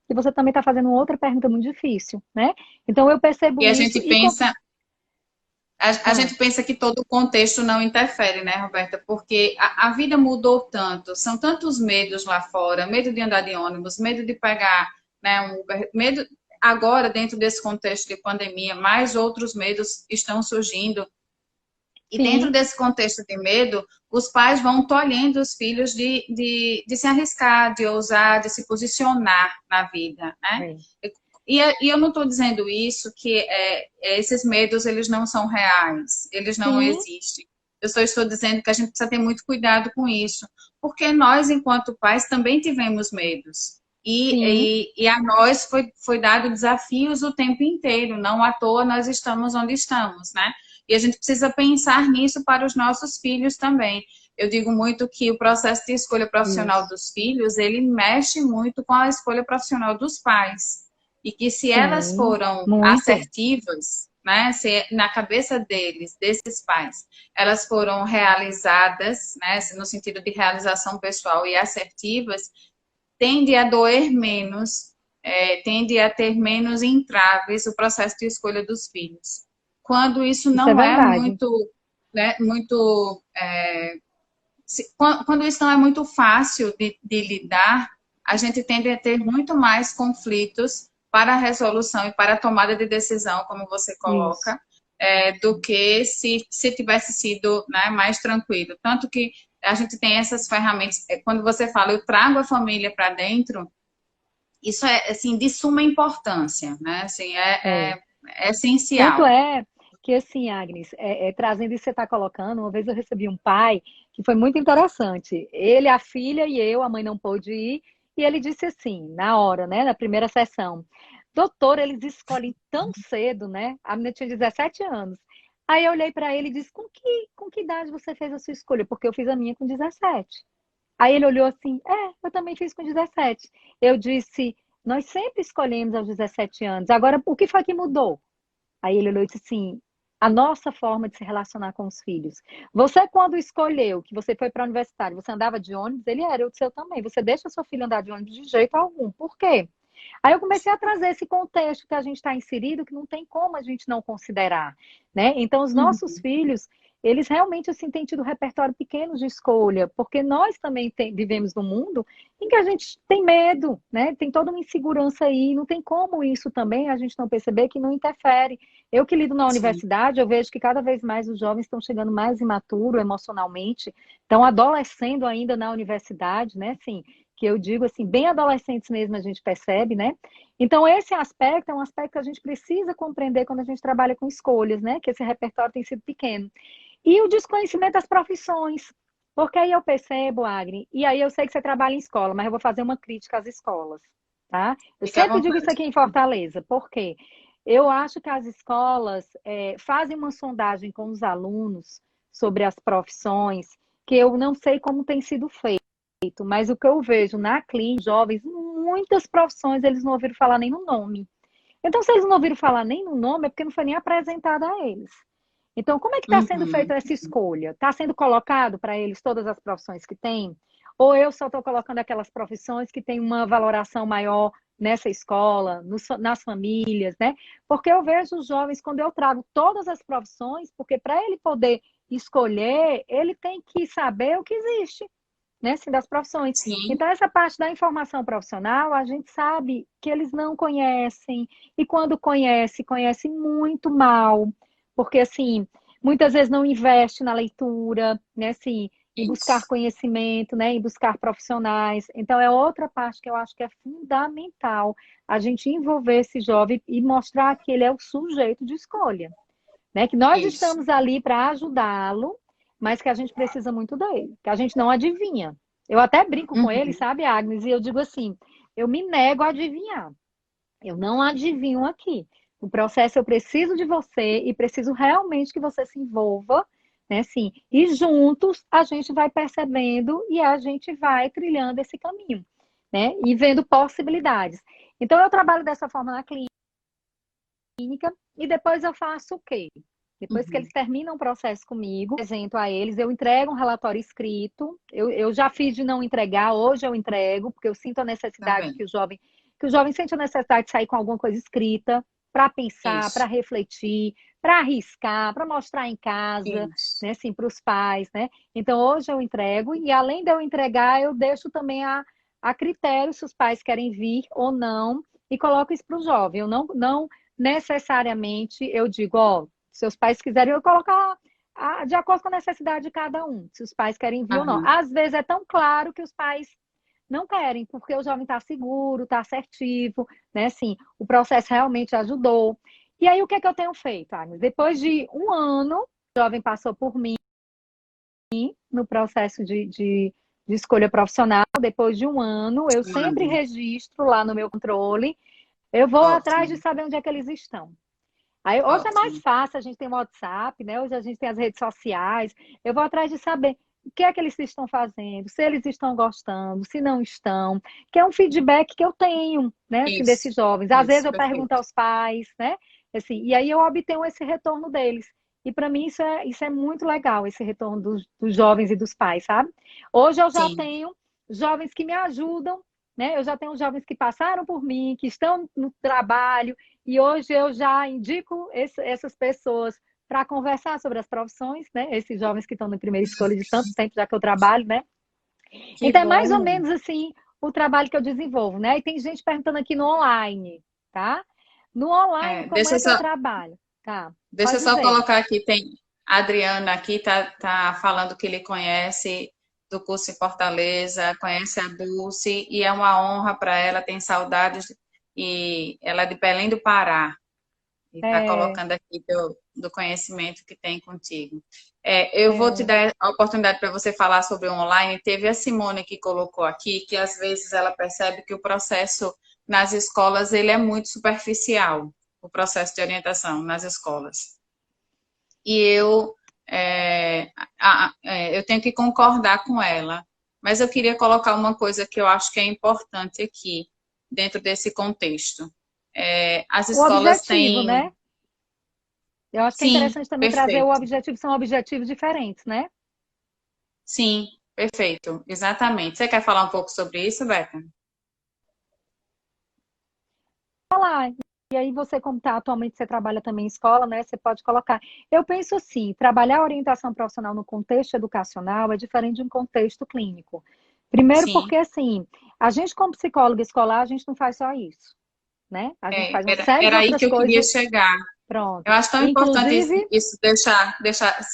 que você também está fazendo outra pergunta muito difícil, né? Então eu E percebo a isso gente e pensa, a ah, gente pensa que todo o contexto não interfere, né, Roberta? Porque a vida mudou tanto, são tantos medos lá fora, medo de andar de ônibus, medo de pegar, né, um Uber, medo agora dentro desse contexto de pandemia, mais outros medos estão surgindo. E dentro sim, desse contexto de medo, os pais vão tolhendo os filhos de se arriscar, de ousar, de se posicionar na vida, né? é, E eu não estou dizendo isso que esses medos eles não são reais, eles não sim, existem. Eu só estou dizendo que a gente precisa ter muito cuidado com isso, porque nós, enquanto pais, também tivemos medos. sim, E a nós foi dado desafios o tempo inteiro, não à toa nós estamos onde estamos, né? E a gente precisa pensar nisso para os nossos filhos também. Eu digo muito que o processo de escolha profissional isso, dos filhos, ele mexe muito com a escolha profissional dos pais. E que se elas sim, foram muito, assertivas, né, se na cabeça deles, desses pais, elas foram realizadas, né, no sentido de realização pessoal e assertivas, tende a doer menos, tende a ter menos entraves o processo de escolha dos filhos. Quando isso isso é não é verdade. muito, né, quando isso não é muito fácil de lidar, a gente tende a ter muito mais conflitos para a resolução e para a tomada de decisão, como você Isso. coloca, do que se tivesse sido, né, mais tranquilo. Tanto que a gente tem essas ferramentas. Quando você fala, eu trago a família para dentro, isso é assim de suma importância, né? Assim, É. é Tanto essencial. é que, assim, Agnes, trazendo isso que você está colocando, uma vez eu recebi um pai que foi muito interessante. Ele, a filha e eu, a mãe não pôde ir, e ele disse assim, na hora, né, na primeira sessão, doutor, eles escolhem tão cedo, né? A menina tinha 17 anos. Aí eu olhei para ele e disse, com que idade você fez a sua escolha? Porque eu fiz a minha com 17. Aí ele olhou assim, eu também fiz com 17. Eu disse, nós sempre escolhemos aos 17 anos, agora o que foi que mudou? Aí ele olhou e disse assim: a nossa forma de se relacionar com os filhos. Você, quando escolheu que você foi para a universidade, você andava de ônibus, ele era, eu disse, eu também. Você deixa seu filho andar de ônibus de jeito algum. Por quê? Aí eu comecei a trazer esse contexto que a gente está inserido, que não tem como a gente não considerar, né? Então, os nossos Uhum. filhos, eles realmente assim têm tido repertório pequeno de escolha, porque nós também vivemos num mundo em que a gente tem medo, né? Tem toda uma insegurança aí, não tem como isso também a gente não perceber que não interfere. Eu que lido na Sim. universidade, eu vejo que cada vez mais os jovens estão chegando mais imaturos emocionalmente, estão adolescendo ainda na universidade, né? Assim, que eu digo assim, bem adolescentes mesmo a gente percebe, né? Então, esse aspecto é um aspecto que a gente precisa compreender quando a gente trabalha com escolhas, né? Que esse repertório tem sido pequeno. E o desconhecimento das profissões. Porque aí eu percebo, Agri, e aí eu sei que você trabalha em escola, mas eu vou fazer uma crítica às escolas, tá? Eu Fica à sempre digo isso vontade. aqui em Fortaleza, porque eu acho que as escolas fazem uma sondagem com os alunos sobre as profissões, que eu não sei como tem sido feito, mas o que eu vejo na clínica, jovens, muitas profissões eles não ouviram falar nem no nome. Então, se eles não ouviram falar nem no nome, é porque não foi nem apresentada a eles. Então, como é que está sendo Uhum. feita essa escolha? Está sendo colocado para eles todas as profissões que têm? Ou eu só estou colocando aquelas profissões que têm uma valoração maior nessa escola, nas famílias, né? Porque eu vejo os jovens, quando eu trago todas as profissões, porque para ele poder escolher, ele tem que saber o que existe, né, assim, das profissões. Sim, Então, essa parte da informação profissional, a gente sabe que eles não conhecem, e quando conhece, conhece muito mal, porque, assim, muitas vezes não investe na leitura, né, assim, em buscar Isso. conhecimento, né, em buscar profissionais. Então, é outra parte que eu acho que é fundamental a gente envolver esse jovem e mostrar que ele é o sujeito de escolha, né, que nós Isso. estamos ali para ajudá-lo, mas que a gente precisa muito dele, que a gente não adivinha. Eu até brinco com ele, Uhum. sabe, Agnes, e eu digo assim, eu me nego a adivinhar. Eu não adivinho aqui. O processo eu preciso de você e preciso realmente que você se envolva, né? Assim, e juntos a gente vai percebendo e a gente vai trilhando esse caminho, né? E vendo possibilidades. Então eu trabalho dessa forma na clínica e depois eu faço o quê? Depois que eles Uhum. terminam o processo comigo, apresento a eles, eu entrego um relatório escrito. Eu já fiz de não entregar, hoje eu entrego, porque eu sinto a necessidade Também. que o jovem sente a necessidade de sair com alguma coisa escrita para pensar, para Isso. refletir, para arriscar, para mostrar em casa, Isso. né, assim, para os pais, né? Então hoje eu entrego e além de eu entregar, eu deixo também a critério se os pais querem vir ou não e coloco isso para o jovem. Eu não necessariamente eu digo, ó, seus pais quiserem, eu colocar de acordo com a necessidade de cada um, se os pais querem vir ou não. Aham. Às vezes é tão claro que os pais não querem, porque o jovem está seguro, está assertivo, né? Assim, o processo realmente ajudou. E aí, o que é que eu tenho feito, Agnes? Depois de um ano, o jovem passou por mim no processo de escolha profissional. Depois de um ano, eu sempre Manda. registro lá no meu controle. Eu vou atrás de Ótimo. saber onde é que eles estão. Aí, hoje é mais Ótimo. fácil, a gente tem o WhatsApp, né? Hoje a gente tem as redes sociais. Eu vou atrás de saber o que é que eles estão fazendo, se eles estão gostando, se não estão, que é um feedback que eu tenho, né, assim, Isso. desses jovens. Às vezes Isso. eu pergunto Perfeito. aos pais, né? Assim, e aí eu obtenho esse retorno deles. E para mim isso é muito legal, esse retorno dos jovens e dos pais, sabe? Hoje eu já Sim. tenho jovens que me ajudam, né? Eu já tenho jovens que passaram por mim, que estão no trabalho, e hoje eu já indico essas pessoas para conversar sobre as profissões, né? Esses jovens que estão na primeira escolha de tanto tempo já que eu trabalho, né? Que Então é mais ou bom. menos assim o trabalho que eu desenvolvo, né? E tem gente perguntando aqui no online, tá? No online, É, como é que eu trabalho? Tá, deixa eu pode só dizer. colocar aqui, tem a Adriana aqui, tá falando que ele conhece do curso em Fortaleza, conhece a Dulce, e é uma honra para ela, tem saudades, e ela é de Belém do Pará, e está É, colocando aqui do conhecimento que tem contigo. Eu vou te é, dar a oportunidade para você falar sobre o online. Teve a Simone que colocou aqui que às vezes ela percebe que o processo nas escolas ele é muito superficial, o processo de orientação nas escolas. E é, eu tenho que concordar com ela, mas eu queria colocar uma coisa que eu acho que é importante aqui, dentro desse contexto. As o escolas objetivo, têm. né? Eu acho que é Sim, interessante também trazer o perfeito. objetivo, são objetivos diferentes, né? Sim, perfeito. Exatamente. Você quer falar um pouco sobre isso, Beca? Falar. E aí você, como tá, atualmente você trabalha também em escola, né? Você pode colocar. Eu penso assim, trabalhar a orientação profissional no contexto educacional é diferente de um contexto clínico. Primeiro Sim. porque, assim, a gente como psicóloga escolar, a gente não faz só isso, né? A gente faz uma série de Era aí que outras eu queria coisas, chegar. Eu pronto. acho tão importante Inclusive, isso deixar,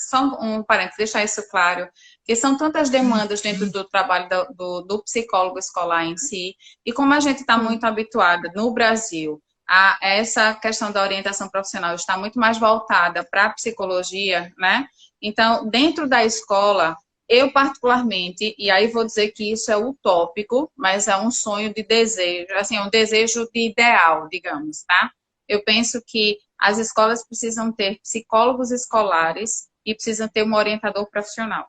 só um parênteses, deixar isso claro, que são tantas demandas dentro do trabalho do psicólogo escolar em si, e como a gente está sim, muito habituada no Brasil a essa questão da orientação profissional está muito mais voltada para a psicologia, né? Então, dentro da escola, eu particularmente, e aí vou dizer que isso é utópico, mas é um sonho de desejo, assim, é um desejo de ideal, digamos, tá? Eu penso que as escolas precisam ter psicólogos escolares e precisam ter um orientador profissional.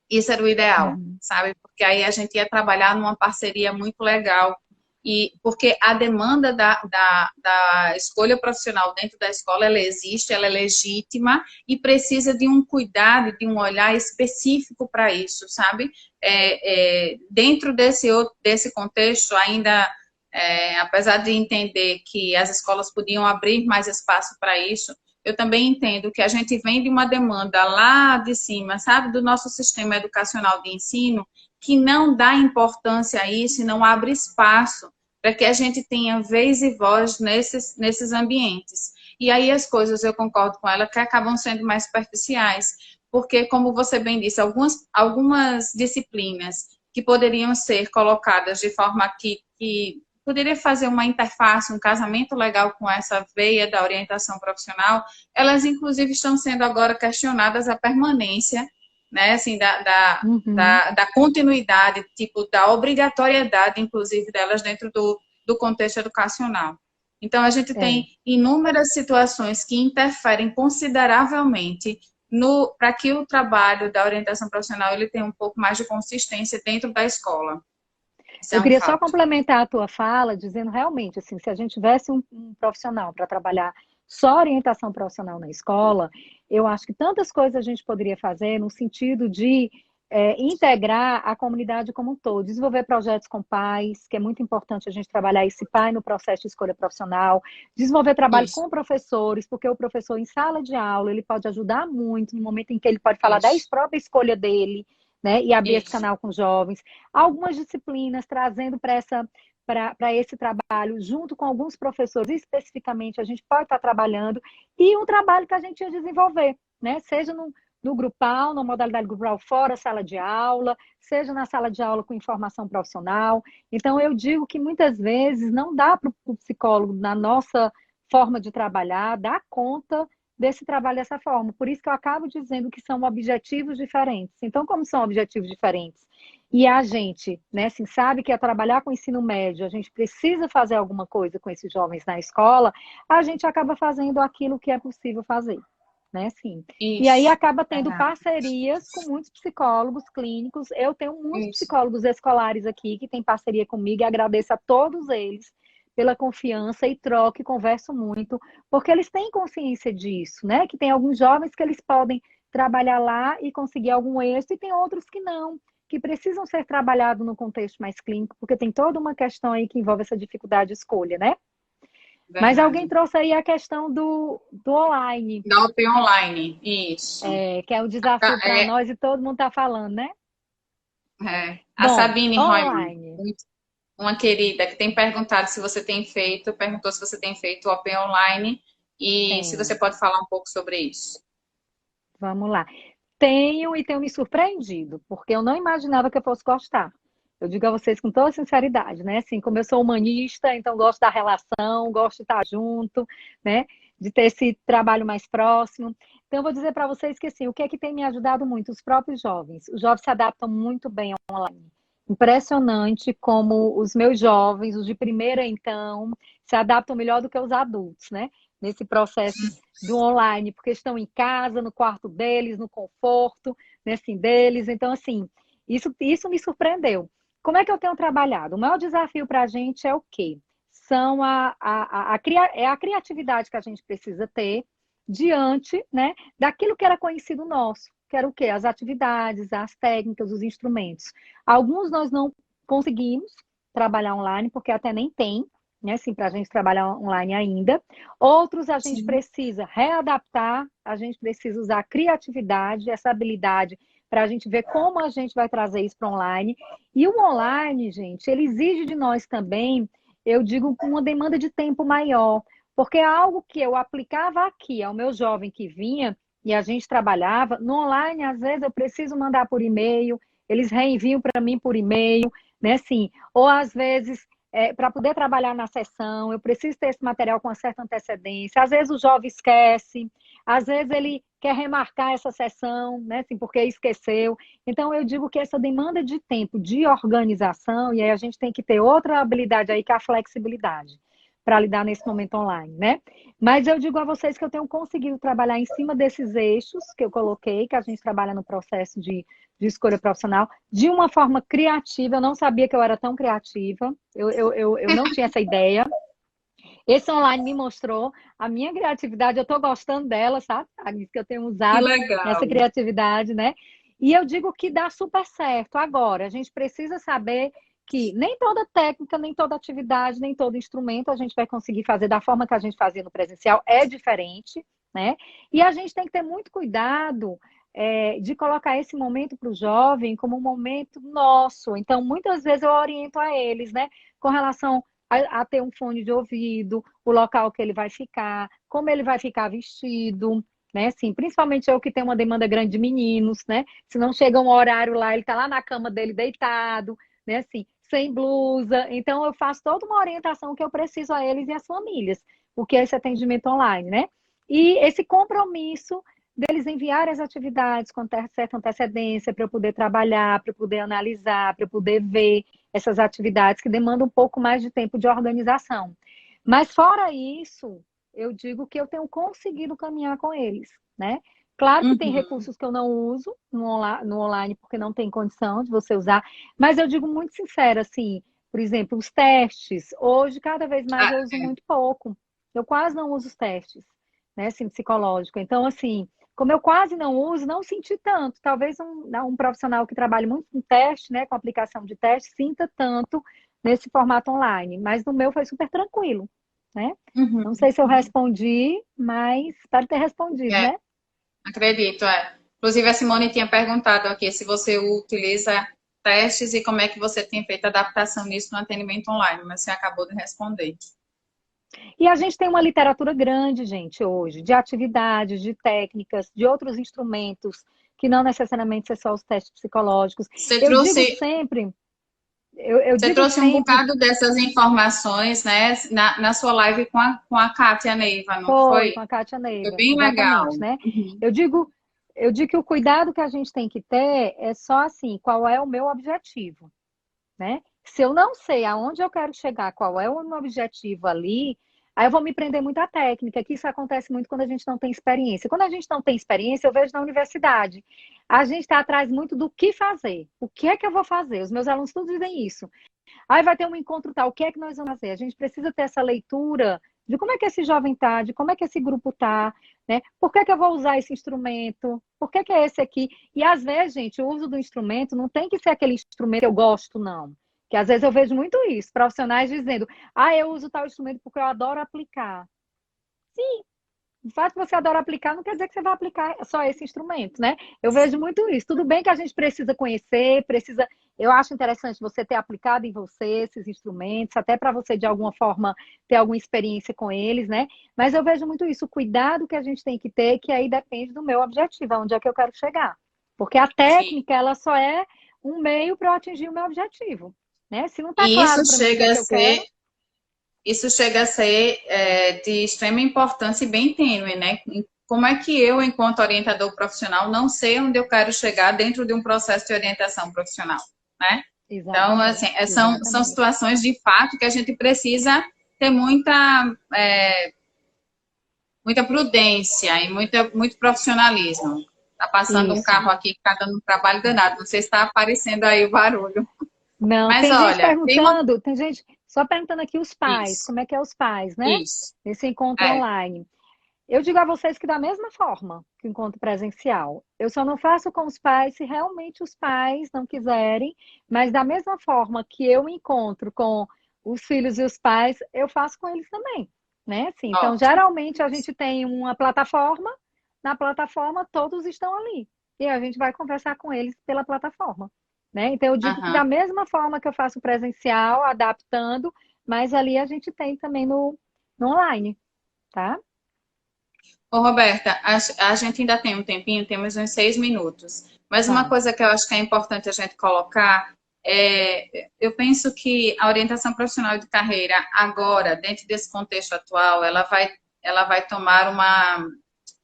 Isso era o ideal, uhum. sabe? Porque aí a gente ia trabalhar numa parceria muito legal. E porque a demanda da escolha profissional dentro da escola, ela existe, ela é legítima e precisa de um cuidado, de um olhar específico para isso, sabe? Dentro desse contexto, ainda, apesar de entender que as escolas podiam abrir mais espaço para isso, eu também entendo que a gente vem de uma demanda lá de cima, sabe, do nosso sistema educacional de ensino, que não dá importância a isso e não abre espaço para que a gente tenha vez e voz nesses ambientes. E aí as coisas, eu concordo com ela, que acabam sendo mais superficiais, porque, como você bem disse, algumas disciplinas que poderiam ser colocadas de forma que poderia fazer uma interface, um casamento legal com essa veia da orientação profissional, elas inclusive estão sendo agora questionadas a permanência, né, assim, Uhum, da continuidade, tipo, da obrigatoriedade, inclusive, delas dentro do contexto educacional. Então, a gente é. tem inúmeras situações que interferem consideravelmente para que o trabalho da orientação profissional ele tenha um pouco mais de consistência dentro da escola. Isso é Eu um queria só fato. complementar a tua fala, dizendo realmente, assim, se a gente tivesse um profissional para trabalhar só orientação profissional na escola, eu acho que tantas coisas a gente poderia fazer no sentido de integrar a comunidade como um todo, desenvolver projetos com pais, que é muito importante a gente trabalhar esse pai no processo de escolha profissional, desenvolver trabalho Isso, com professores, porque o professor em sala de aula, ele pode ajudar muito no momento em que ele pode falar da isso, própria escolha dele, né, e abrir esse isso. canal com jovens. Algumas disciplinas trazendo para esse trabalho, junto com alguns professores, especificamente, a gente pode estar trabalhando, e um trabalho que a gente ia desenvolver, né? Seja no grupal, na modalidade grupal fora sala de aula, seja na sala de aula com informação profissional. Então, eu digo que muitas vezes não dá para o psicólogo, na nossa forma de trabalhar, dar conta desse trabalho dessa forma. Por isso que eu acabo dizendo que são objetivos diferentes. Então, como são objetivos diferentes, e a gente, né, assim, sabe que é trabalhar com o ensino médio, a gente precisa fazer alguma coisa com esses jovens na escola, a gente acaba fazendo aquilo que é possível fazer, né, assim. E aí Isso, acaba tendo verdade. parcerias com muitos psicólogos clínicos. Eu tenho muitos Isso. psicólogos escolares aqui que têm parceria comigo e agradeço a todos eles pela confiança e troco e converso muito, porque eles têm consciência disso, né? Que tem alguns jovens que eles podem trabalhar lá e conseguir algum êxito, e tem outros que não, que precisam ser trabalhados no contexto mais clínico, porque tem toda uma questão aí que envolve essa dificuldade de escolha, né? Mas alguém Verdade. trouxe aí a questão do online, Da OP online, isso. que é o desafio para É, nós e todo mundo está falando, né? a Bom, Sabine Royman, online. uma querida, que tem perguntado se você tem feito, perguntou se você tem feito o OP online e se você Tenho. pode falar um pouco sobre isso. Vamos lá. Tenho e tenho me surpreendido, porque eu não imaginava que eu fosse gostar. Eu digo a vocês com toda sinceridade, né? Assim, como eu sou humanista, então gosto da relação, gosto de estar junto, né? De ter esse trabalho mais próximo. Então, eu vou dizer para vocês que, assim, o que é que tem me ajudado muito? Os próprios jovens. Os jovens se adaptam muito bem online. Impressionante como os meus jovens, os de primeira, então, se adaptam melhor do que os adultos, né? Nesse processo do online, porque estão em casa, no quarto deles, no conforto, né, assim, deles. Então, assim, isso me surpreendeu. Como é que eu tenho trabalhado? O maior desafio para a gente é o quê? São é a criatividade que a gente precisa ter diante, né, daquilo que era conhecido nosso, que era o quê? As atividades, as técnicas, os instrumentos. Alguns nós não conseguimos trabalhar online, porque até nem tem, né, assim, para a gente trabalhar online ainda. Outros a gente Sim. precisa readaptar, a gente precisa usar a criatividade, essa habilidade para a gente ver como a gente vai trazer isso para online. E o online, gente, ele exige de nós também, eu digo, com uma demanda de tempo maior, porque é algo que eu aplicava aqui ao meu jovem que vinha e a gente trabalhava, no online, às vezes eu preciso mandar por e-mail, eles reenviam para mim por e-mail, né, assim, ou às vezes para poder trabalhar na sessão, eu preciso ter esse material com uma certa antecedência. Às vezes o jovem esquece, às vezes ele quer remarcar essa sessão, né, assim, porque esqueceu. Então, eu digo que essa demanda de tempo, de organização, e aí a gente tem que ter outra habilidade aí, que é a flexibilidade, para lidar nesse momento online, né? Mas eu digo a vocês que eu tenho conseguido trabalhar em cima desses eixos que eu coloquei, que a gente trabalha no processo de escolha profissional, de uma forma criativa. Eu não sabia que eu era tão criativa, eu não tinha essa ideia. Esse online me mostrou a minha criatividade, eu estou gostando dela, sabe? Que eu tenho Que usado essa legal. criatividade, né? E eu digo que dá super certo. Agora, a gente precisa saber que nem toda técnica, nem toda atividade, nem todo instrumento a gente vai conseguir fazer da forma que a gente fazia no presencial, é diferente, né? E a gente tem que ter muito cuidado de colocar esse momento para o jovem como um momento nosso. Então, muitas vezes eu oriento a eles, né? Com relação a ter um fone de ouvido, o local que ele vai ficar, como ele vai ficar vestido, né? Assim, principalmente eu que tenho uma demanda grande de meninos, né? Se não chega um horário lá, ele tá lá na cama dele deitado, né? Assim, sem blusa. Então, eu faço toda uma orientação que eu preciso a eles e às famílias, porque é esse atendimento online, né? E esse compromisso deles enviarem as atividades com certa antecedência para eu poder trabalhar, para eu poder analisar, para eu poder ver essas atividades que demandam um pouco mais de tempo de organização. Mas fora isso, eu digo que eu tenho conseguido caminhar com eles, né? Claro que tem Uhum. recursos que eu não uso no online porque não tem condição de você usar, mas eu digo muito sincera, assim, por exemplo, os testes. Hoje, cada vez mais Ah, eu uso muito pouco. Eu quase não uso os testes, né, assim, psicológico. Então, assim, como eu quase não uso, não senti tanto. Talvez um profissional que trabalhe muito com teste, né, com aplicação de teste, sinta tanto nesse formato online. Mas no meu foi super tranquilo, né? uhum. Não sei se eu respondi, mas espero ter respondido, É, né? acredito, é. Inclusive, a Simone tinha perguntado aqui se você utiliza testes e como é que você tem feito adaptação nisso no atendimento online, mas você acabou de responder. E a gente tem uma literatura grande, gente, hoje, de atividades, de técnicas, de outros instrumentos, que não necessariamente são só os testes psicológicos. Você Eu digo trouxe, sempre, eu você digo trouxe um sempre, bocado dessas informações, né, na sua live com a Kátia Neiva, não foi foi? com a Kátia Foi Neiva, bem legal. exatamente, né? Uhum. Eu digo, eu digo que o cuidado que a gente tem que ter é só assim, qual é o meu objetivo, né? Se eu não sei aonde eu quero chegar, qual é o meu objetivo ali, aí eu vou me prender muito à técnica, que isso acontece muito quando a gente não tem experiência. Quando a gente não tem experiência, eu vejo na universidade. A gente está atrás muito do que fazer. O que é que eu vou fazer? Os meus alunos todos dizem isso. Aí vai ter um encontro tal, o que é que nós vamos fazer? A gente precisa ter essa leitura de como é que esse jovem está, de como é que esse grupo está, né? Por que é que eu vou usar esse instrumento? Por que é esse aqui? E às vezes, gente, o uso do instrumento não tem que ser aquele instrumento que eu gosto, não. Que às vezes eu vejo muito isso, profissionais dizendo, eu uso tal instrumento porque eu adoro aplicar. O fato de você adora aplicar não quer dizer que você vai aplicar só esse instrumento, né? Eu vejo muito isso. Tudo bem que a gente precisa conhecer, precisa. Eu acho interessante você ter aplicado em você esses instrumentos, até para você, de alguma forma, ter alguma experiência com eles, né? Mas eu vejo muito isso, o cuidado que a gente tem que ter, que aí depende do meu objetivo, aonde é que eu quero chegar. Porque a Sim. técnica, ela só é um meio para eu atingir o meu objetivo, né? Se não está E claro para mim o que é que eu quero, isso chega a ser de extrema importância e bem tênue, né? Como é que eu, enquanto orientador profissional, não sei onde eu quero chegar dentro de um processo de orientação profissional, né? Então, assim, exatamente, são exatamente. situações de fato que a gente precisa ter muita prudência e muito profissionalismo. Tá passando um Isso. carro aqui que está dando um trabalho danado. Não sei se está aparecendo aí o barulho. Não, Mas tem gente olha, tem uma. perguntando, tem gente só perguntando aqui os pais, Isso, como é que é os pais, né? isso. Esse encontro É. online. Eu digo a vocês que da mesma forma que o encontro presencial, eu só não faço com os pais se realmente os pais não quiserem, mas da mesma forma que eu encontro com os filhos e os pais, eu faço com eles também, né? Assim, então, Ótimo. geralmente a gente tem uma plataforma, na plataforma todos estão ali, e a gente vai conversar com eles pela plataforma, né? Então, eu digo que Aham. da mesma forma que eu faço presencial, adaptando, mas ali a gente tem também no online, tá? Ô, Roberta, a gente ainda tem um tempinho, temos uns 6 minutos. Mas uma Tá. coisa que eu acho que é importante a gente colocar eu penso que a orientação profissional de carreira agora, dentro desse contexto atual, ela vai tomar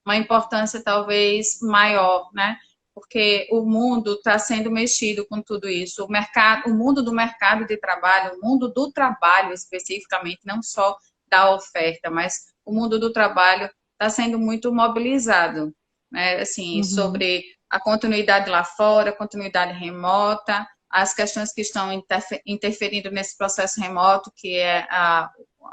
uma importância talvez maior, né? Porque o mundo está sendo mexido com tudo isso. O mercado, o mundo do mercado de trabalho, o mundo do trabalho especificamente, não só da oferta, mas o mundo do trabalho está sendo muito mobilizado, né? Assim, Uhum. sobre a continuidade lá fora, a continuidade remota, as questões que estão interferindo nesse processo remoto, que é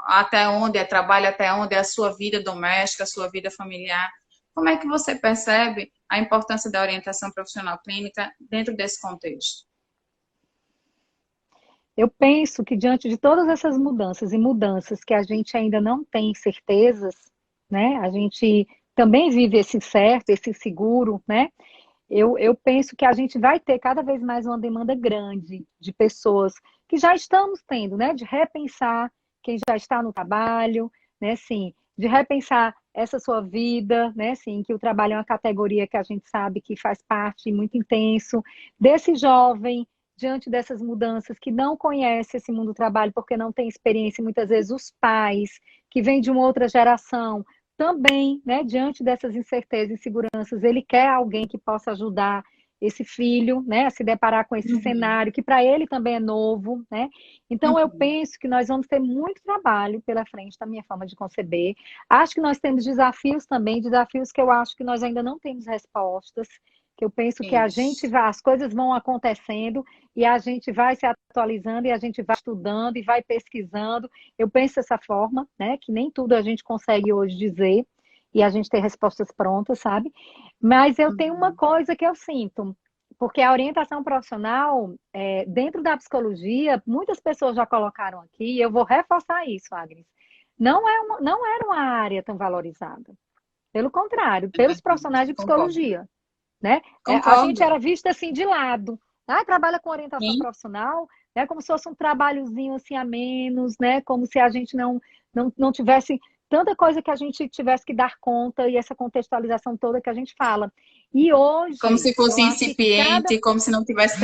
até onde é trabalho, até onde é a sua vida doméstica, a sua vida familiar. Como é que você percebe a importância da orientação profissional clínica dentro desse contexto? Eu penso que diante de todas essas mudanças e mudanças que a gente ainda não tem certezas, né? A gente também vive esse incerto, esse inseguro, né? Eu penso que a gente vai ter cada vez mais uma demanda grande de pessoas que já estamos tendo, né? De repensar quem já está no trabalho, né, assim, de repensar essa sua vida, né, assim, que o trabalho é uma categoria que a gente sabe que faz parte muito intenso, desse jovem, diante dessas mudanças, que não conhece esse mundo do trabalho porque não tem experiência, muitas vezes os pais, que vêm de uma outra geração, também, né, diante dessas incertezas e inseguranças, ele quer alguém que possa ajudar esse filho, né, a se deparar com esse Uhum. cenário, que para ele também é novo, né? Então, eu Uhum. penso que nós vamos ter muito trabalho pela frente, da minha forma de conceber. Acho que nós temos desafios também, desafios que eu acho que nós ainda não temos respostas, que eu penso que a gente Isso. vai, as coisas vão acontecendo e a gente vai se atualizando e a gente vai estudando e vai pesquisando. Eu penso dessa forma, né, que nem tudo a gente consegue hoje dizer e a gente ter respostas prontas, sabe? Mas eu tenho uma Uhum. coisa que eu sinto, porque a orientação profissional, dentro da psicologia, muitas pessoas já colocaram aqui, e eu vou reforçar isso, Agnes, não era uma área tão valorizada. Pelo contrário, É pelos verdade. profissionais de Concordo. psicologia, né? A gente Concordo. era vista assim de lado. Ah, trabalha com orientação Sim. profissional, né? Como se fosse um trabalhozinho assim a menos, né? Como se a gente não tivesse tanta coisa que a gente tivesse que dar conta e essa contextualização toda que a gente fala. E Como hoje, se fosse eu acho que cada. incipiente, como se não tivesse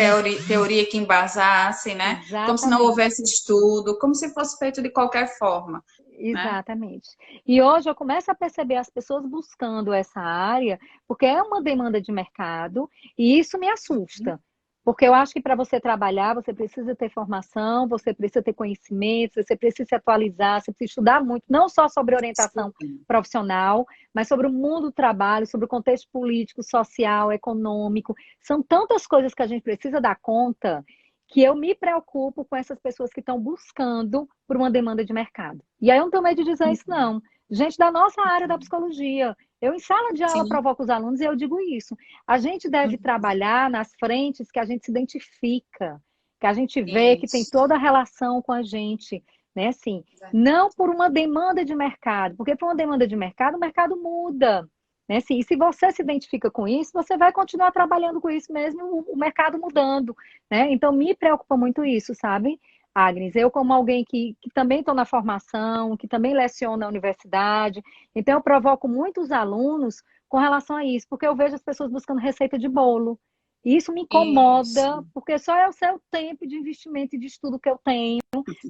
teoria que embasasse, né? Como se não houvesse Exatamente. estudo, como se fosse feito de qualquer forma, né? Exatamente. E hoje eu começo a perceber as pessoas buscando essa área, porque é uma demanda de mercado, e isso me assusta. Porque eu acho que para você trabalhar, você precisa ter formação, você precisa ter conhecimento, você precisa se atualizar, você precisa estudar muito, não só sobre orientação Super. profissional, mas sobre o mundo do trabalho, sobre o contexto político, social, econômico. São tantas coisas que a gente precisa dar conta que eu me preocupo com essas pessoas que estão buscando por uma demanda de mercado. E aí eu não tenho medo de dizer isso, não. Gente da nossa área da psicologia. Eu, em sala de aula, Sim. provoco os alunos e eu digo isso. A gente deve trabalhar nas frentes que a gente se identifica, que a gente vê que tem Isso. toda a relação com a gente, né? Assim, não por uma demanda de mercado, porque por uma demanda de mercado, o mercado muda. Né? Assim, e se você se identifica com isso, você vai continuar trabalhando com isso mesmo, o mercado mudando. Né? Então, me preocupa muito isso, sabe, Agnes? Eu, como alguém que também estou na formação, que também leciono na universidade, então eu provoco muitos alunos com relação a isso, porque eu vejo as pessoas buscando receita de bolo. E isso me incomoda, Isso. porque só é o seu tempo de investimento e de estudo que eu tenho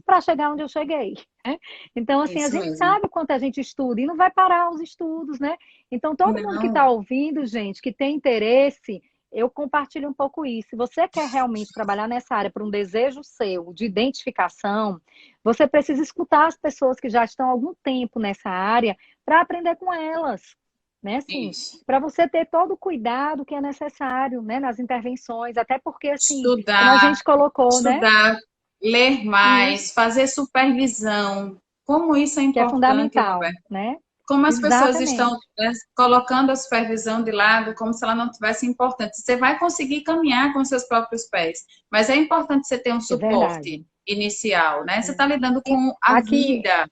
para chegar onde eu cheguei. Né? Então, assim, a Isso gente mesmo. sabe o quanto a gente estuda e não vai parar os estudos, né? Então, todo mundo que está Não. ouvindo, gente, que tem interesse, eu compartilho um pouco isso. Se você quer realmente trabalhar nessa área por um desejo seu de identificação, você precisa escutar as pessoas que já estão há algum tempo nessa área para aprender com elas, né? Assim, Isso. para você ter todo o cuidado que é necessário, né, nas intervenções, até porque assim, como a Estudar, gente colocou, né? estudar, ler Isso, mais, fazer supervisão. Como isso é que é importante, fundamental, Roberto. né? Como as pessoas estão, Exatamente. né, colocando a supervisão de lado, como se ela não tivesse importante. Você vai conseguir caminhar com seus próprios pés, mas é importante você ter um É suporte verdade. inicial, né? Você É. está lidando E com a aqui, vida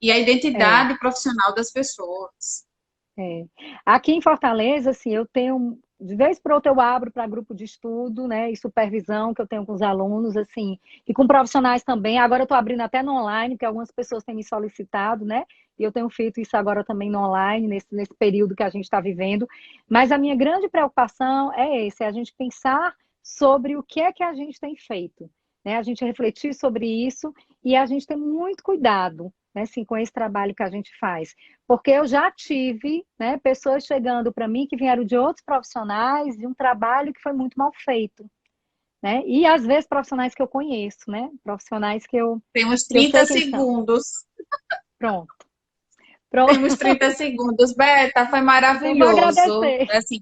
e a é, identidade profissional das pessoas. É. Aqui em Fortaleza, assim, eu tenho, de vez por outra eu abro para grupo de estudo, né, e supervisão que eu tenho com os alunos, assim, e com profissionais também. Agora eu estou abrindo até no online, porque algumas pessoas têm me solicitado, né, e eu tenho feito isso agora também no online, nesse período que a gente está vivendo. Mas a minha grande preocupação é esse, é a gente pensar sobre o que é que a gente tem feito, né, a gente refletir sobre isso e a gente ter muito cuidado, né, assim, com esse trabalho que a gente faz. Porque eu já tive, né, pessoas chegando para mim que vieram de outros profissionais, de um trabalho que foi muito mal feito, né? E às vezes profissionais que eu conheço, né? Profissionais Temos que eu 30 sei quem são. segundos. Pronto. Pronto. Temos 30 segundos. Beta, foi Eu vou maravilhoso. agradecer. Assim,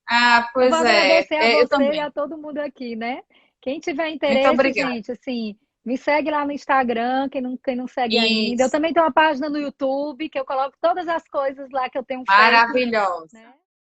ah, Eu vou pois é, agradecer a eu você e também. a todo mundo aqui, né? Quem tiver Muito interesse, obrigada. gente, assim, me segue lá no Instagram, quem não segue ainda. Eu Isso, também tenho uma página no YouTube que eu coloco todas as coisas lá que eu tenho feito, maravilhosa. né?